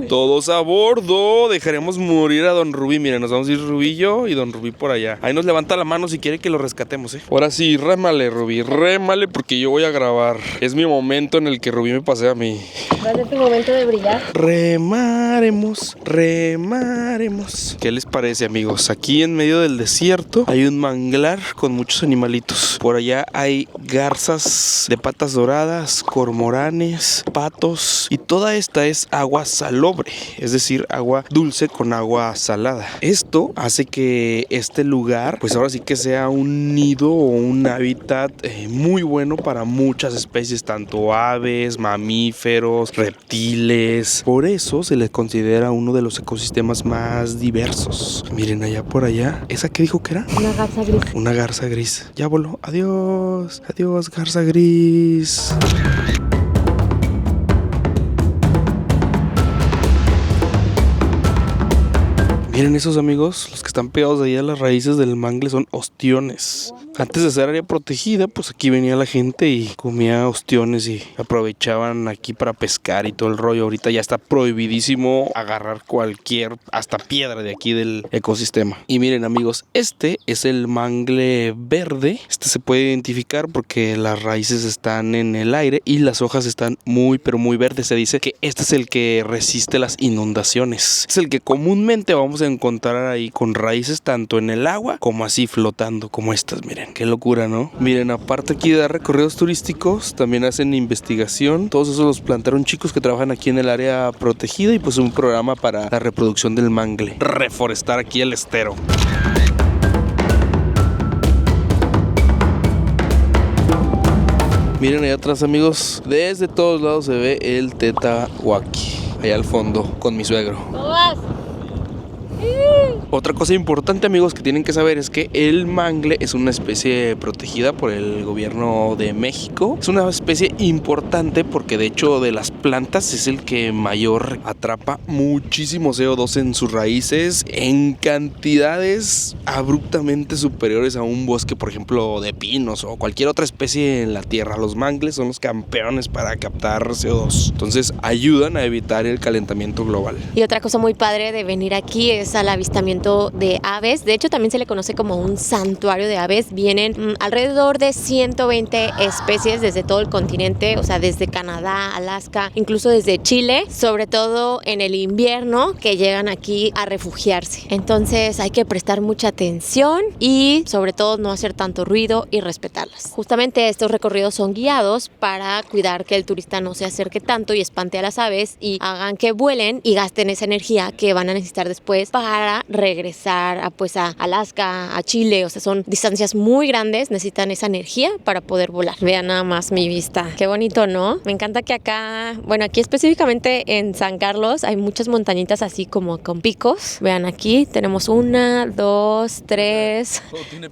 Todos a bordo. Dejaremos morir a Don Rubí. Miren, nos vamos a ir Rubí y yo y Don Rubí por allá. Ahí nos levanta la mano si quiere que lo rescatemos, Ahora sí, rémale, Rubí, rémale porque yo voy a grabar. Es mi momento en el que Rubí me pasea a mí. Va a ser tu momento de brillar. Remaremos. ¿Qué les parece, amigos? Aquí en medio del desierto hay un manglar con muchos animalitos. Por allá hay garzas de patas doradas, cormoranes, patos y toda esta es agua salobre, es decir, agua dulce con agua salada. Esto hace que este lugar, pues ahora sí que sea un nido o un hábitat muy bueno para muchas especies, tanto aves, mamíferos, reptiles. Por eso se le considera uno de los ecosistemas más diversos. Miren allá por allá, ¿esa qué dijo que era? Una garza gris. Una garza gris. Ya voló. Adiós, garza gris. Miren esos amigos, los que están pegados ahí a las raíces del mangle son ostiones. Antes de ser área protegida, pues aquí venía la gente y comía ostiones y aprovechaban aquí para pescar y todo el rollo. Ahorita ya está prohibidísimo agarrar cualquier, hasta piedra de aquí del ecosistema. Y miren amigos, este es el mangle verde. Este se puede identificar porque las raíces están en el aire y las hojas están muy pero muy verdes. Se dice que este es el que resiste las inundaciones. Es el que comúnmente vamos a encontrar ahí con raíces tanto en el agua como así flotando como estas. Miren, qué locura, ¿no? Miren, aparte aquí de dar recorridos turísticos, también hacen investigación. Todos esos los plantaron chicos que trabajan aquí en el área protegida y pues un programa para la reproducción del mangle. Reforestar aquí el estero. Miren allá atrás amigos, desde todos lados se ve el Tetahuaki, allá al fondo con mi suegro. ¿Cómo vas? Otra cosa importante amigos que tienen que saber es que el mangle es una especie protegida por el gobierno de México. Es una especie importante porque de hecho de las plantas es el que mayor atrapa muchísimo CO2 en sus raíces en cantidades abruptamente superiores a un bosque por ejemplo de pinos o cualquier otra especie en la tierra. Los mangles son los campeones para captar CO2, entonces ayudan a evitar el calentamiento global. Y otra cosa muy padre de venir aquí es al avistamiento de aves. De hecho también se le conoce como un santuario de aves. Vienen alrededor de 120 especies desde todo el continente, o sea desde Canadá, Alaska, incluso desde Chile, sobre todo en el invierno que llegan aquí a refugiarse. Entonces hay que prestar mucha atención y sobre todo no hacer tanto ruido y respetarlas. Justamente estos recorridos son guiados para cuidar que el turista no se acerque tanto y espante a las aves y hagan que vuelen y gasten esa energía que van a necesitar después para regresar a Alaska, a Chile. O sea, son distancias muy grandes, necesitan esa energía para poder volar. Vean nada más mi vista. Qué bonito, ¿no? Me encanta que acá, bueno, aquí específicamente en San Carlos hay muchas montañitas así como con picos. Vean aquí, tenemos 1, 2, 3,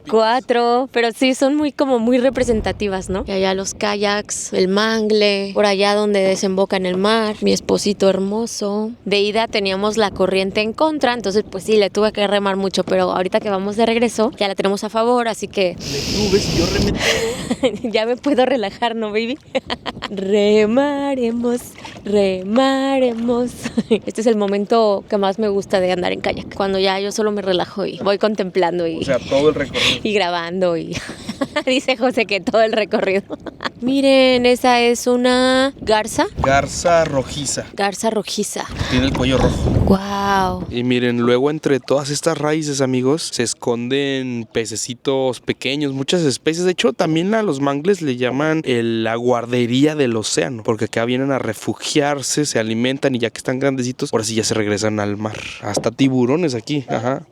4, pero sí son muy representativas, ¿no? Y allá los kayaks, el mangle, por allá donde desemboca en el mar, mi esposito hermoso. De ida teníamos la corriente en contra, entonces pues sí, le tuve que remar mucho, pero ahorita que vamos de regreso ya la tenemos a favor, así que... Tú ves y yo remeto. Ya me puedo relajar, ¿no, baby? Remaremos, remaremos. Este es el momento que más me gusta de andar en kayak, cuando ya yo solo me relajo y voy contemplando y... O sea, todo el recorrido. Y grabando y... Dice José que todo el recorrido. Miren, esa es una garza. Garza rojiza. Garza rojiza. Tiene el cuello rojo. Wow. Y miren, luego entre todas estas raíces, amigos, se esconden pececitos pequeños, muchas especies. De hecho, también a los mangles le llaman la guardería del océano, porque acá vienen a refugiarse, se alimentan y ya que están grandecitos, ahora sí ya se regresan al mar. Hasta tiburones aquí. Ajá.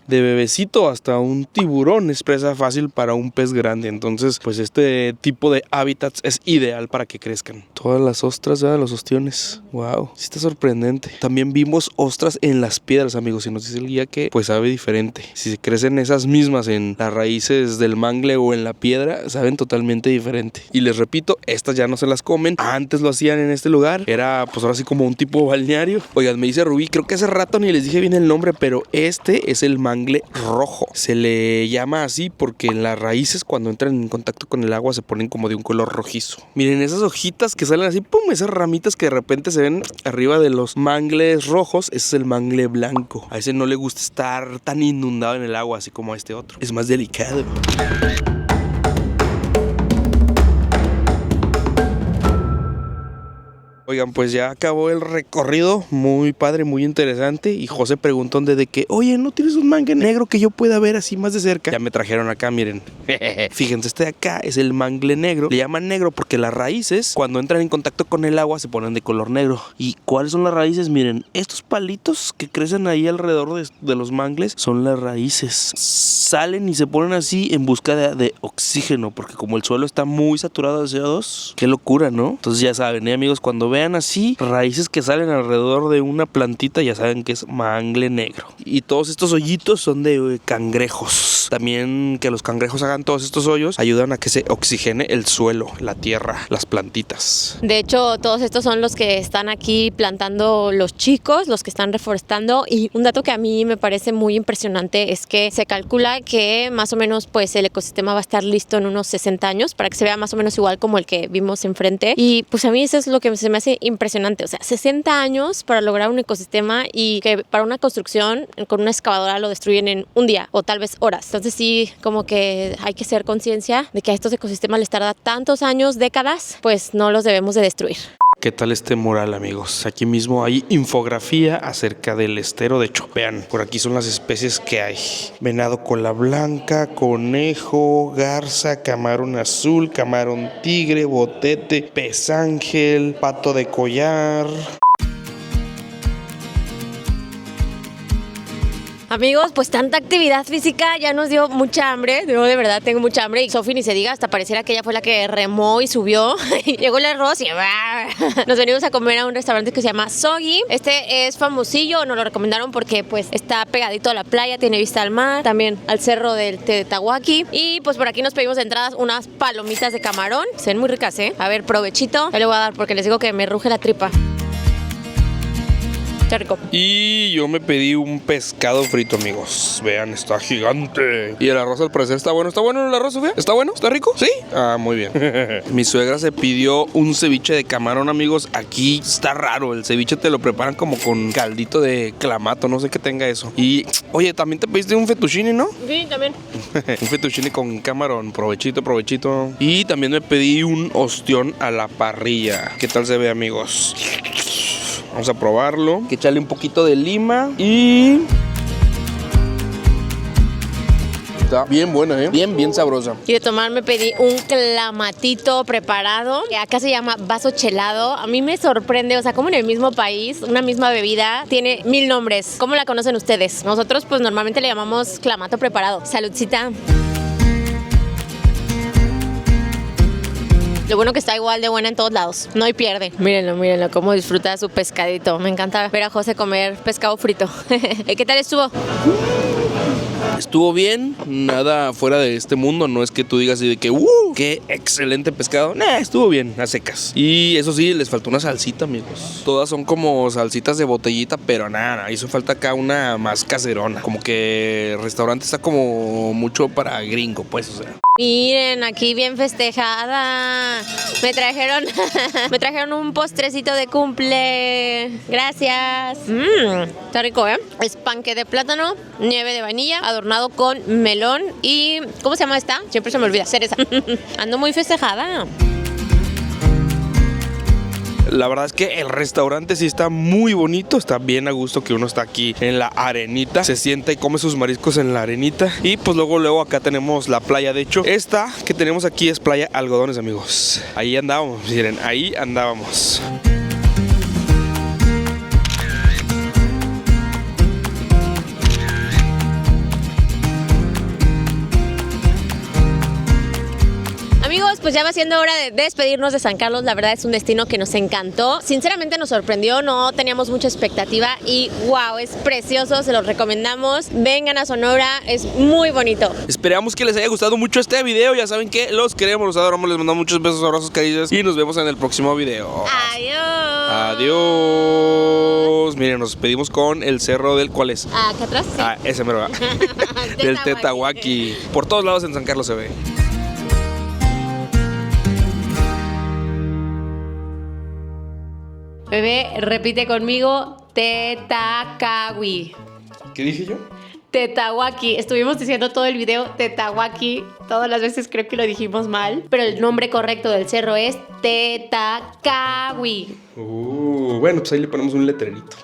De bebecito hasta un tiburón es presa fácil para un pez grande. Entonces, pues este tipo de hábitats es ideal para que crezcan. Todas las ostras, ¿verdad? Los ostiones. Wow, sí está sorprendente. También vimos ostras en las piedras, amigos, y nos dice el guía que pues sabe diferente. Si se crecen esas mismas en las raíces del mangle o en la piedra, saben totalmente diferente. Y les repito, estas ya no se las comen. Antes lo hacían en este lugar. Era pues ahora sí como un tipo balneario. Oigan, me dice Rubí, creo que hace rato ni les dije bien el nombre, pero este es el mangle rojo. Se le llama así porque en las raíces cuando entran en contacto con el agua se ponen como de un color rojizo. Miren esas hojitas que salen así, pum, esas ramitas que de repente se ven arriba de los mangles rojos, ese es el mangle blanco. A ese no le gusta estar tan inundado en el agua así como a este otro. Es más delicado. Oigan, pues ya acabó el recorrido, muy padre, muy interesante. Y José preguntó de que, oye, ¿no tienes un mangle negro que yo pueda ver así más de cerca? Ya me trajeron acá, miren. Fíjense, este de acá es el mangle negro. Le llaman negro porque las raíces, cuando entran en contacto con el agua, se ponen de color negro. ¿Y cuáles son las raíces? Miren, estos palitos que crecen ahí alrededor de los mangles son las raíces. Salen y se ponen así en busca de oxígeno, porque como el suelo está muy saturado de CO2, qué locura, ¿no? Entonces ya saben, amigos, cuando vean vean así, raíces que salen alrededor de una plantita, ya saben que es mangle negro. Y todos estos hoyitos son de cangrejos. También que los cangrejos hagan todos estos hoyos ayudan a que se oxigene el suelo, la tierra, las plantitas. De hecho, todos estos son los que están aquí plantando los chicos, los que están reforestando. Y un dato que a mí me parece muy impresionante es que se calcula que más o menos pues el ecosistema va a estar listo en unos 60 años para que se vea más o menos igual como el que vimos enfrente. Y pues a mí eso es lo que se me hace impresionante. O sea, 60 años para lograr un ecosistema y que para una construcción con una excavadora lo destruyen en un día o tal vez horas. Entonces sí, como que hay que hacer conciencia de que a estos ecosistemas les tarda tantos años, décadas, pues no los debemos de destruir. ¿Qué tal este mural, amigos? Aquí mismo hay infografía acerca del estero. De hecho, vean, por aquí son las especies que hay. Venado cola blanca, conejo, garza, camarón azul, camarón tigre, botete, pez ángel, pato de collar. Amigos, pues tanta actividad física ya nos dio mucha hambre. Yo de verdad tengo mucha hambre. Y Sofi ni se diga, hasta pareciera que ella fue la que remó y subió. Y llegó el arroz y nos venimos a comer a un restaurante que se llama Soggy. Este es famosillo, nos lo recomendaron porque pues está pegadito a la playa, tiene vista al mar, también al cerro del Tetahuaki. Y pues por aquí nos pedimos de entradas unas palomitas de camarón. Se ven muy ricas, ¿eh? A ver, provechito. Ya le voy a dar porque les digo que me ruge la tripa. Rico. Y yo me pedí un pescado frito, amigos. Vean, está gigante. Y el arroz al parecer está bueno. ¿Está bueno el arroz, Sofía? ¿Está bueno? ¿Está rico? ¿Sí? Ah, muy bien. Mi suegra se pidió un ceviche de camarón, amigos. Aquí está raro. El ceviche te lo preparan como con caldito de clamato. No sé qué tenga eso. Y, oye, también te pediste un fettuccine, ¿no? Sí, también. Un fettuccine con camarón. Provechito, provechito. Y también me pedí un ostión a la parrilla. ¿Qué tal se ve, amigos? Vamos a probarlo. Hay que echarle un poquito de lima y... Está bien buena, ¿eh? Bien sabrosa. Y de tomar me pedí un clamatito preparado, que acá se llama vaso chelado. A mí me sorprende, o sea, como en el mismo país, una misma bebida tiene 1000 nombres. ¿Cómo la conocen ustedes? Nosotros pues normalmente le llamamos clamato preparado. Saludcita. Lo bueno que está igual de buena en todos lados. No hay pierde. Mírenlo, cómo disfruta su pescadito. Me encanta ver a José comer pescado frito. ¿Qué tal estuvo? Estuvo bien, nada fuera de este mundo. No es que tú digas así de que qué excelente pescado. Nah, estuvo bien, a secas. Y eso sí, les faltó una salsita, amigos. Todas son como salsitas de botellita, pero nada, hizo falta acá una más caserona. Como que el restaurante está como mucho para gringo, pues, o sea. Miren, aquí bien festejada. Me trajeron un postrecito de cumple. Gracias. Está rico, ¿eh? Es panque de plátano, nieve de vainilla, adornado con melón y... ¿cómo se llama esta? Siempre se me olvida. Cereza. Ando muy festejada. La verdad es que el restaurante sí está muy bonito, está bien a gusto que uno está aquí en la arenita, se sienta y come sus mariscos en la arenita. Y pues luego acá tenemos la playa. De hecho, esta que tenemos aquí es Playa Algodones, amigos. Ahí andábamos, miren, ahí andábamos. Amigos, pues ya va siendo hora de despedirnos de San Carlos. La verdad es un destino que nos encantó. Sinceramente nos sorprendió, no teníamos mucha expectativa y wow, es precioso, se los recomendamos. Vengan a Sonora, es muy bonito. Esperamos que les haya gustado mucho este video. Ya saben que los queremos, los adoramos, les mandamos muchos besos, abrazos, caricias y nos vemos en el próximo video. Adiós. Miren, nos despedimos con el cerro del... ¿cuál es? Acá atrás. Sí. Ese mero. Del Tetahuaki. Por todos lados en San Carlos se ve. Bebé, repite conmigo, Tetahuaki. ¿Qué dije yo? Tetahuaki. Estuvimos diciendo todo el video Tetahuaki. Todas las veces creo que lo dijimos mal. Pero el nombre correcto del cerro es Tetahuaki. Bueno, pues ahí le ponemos un letrerito.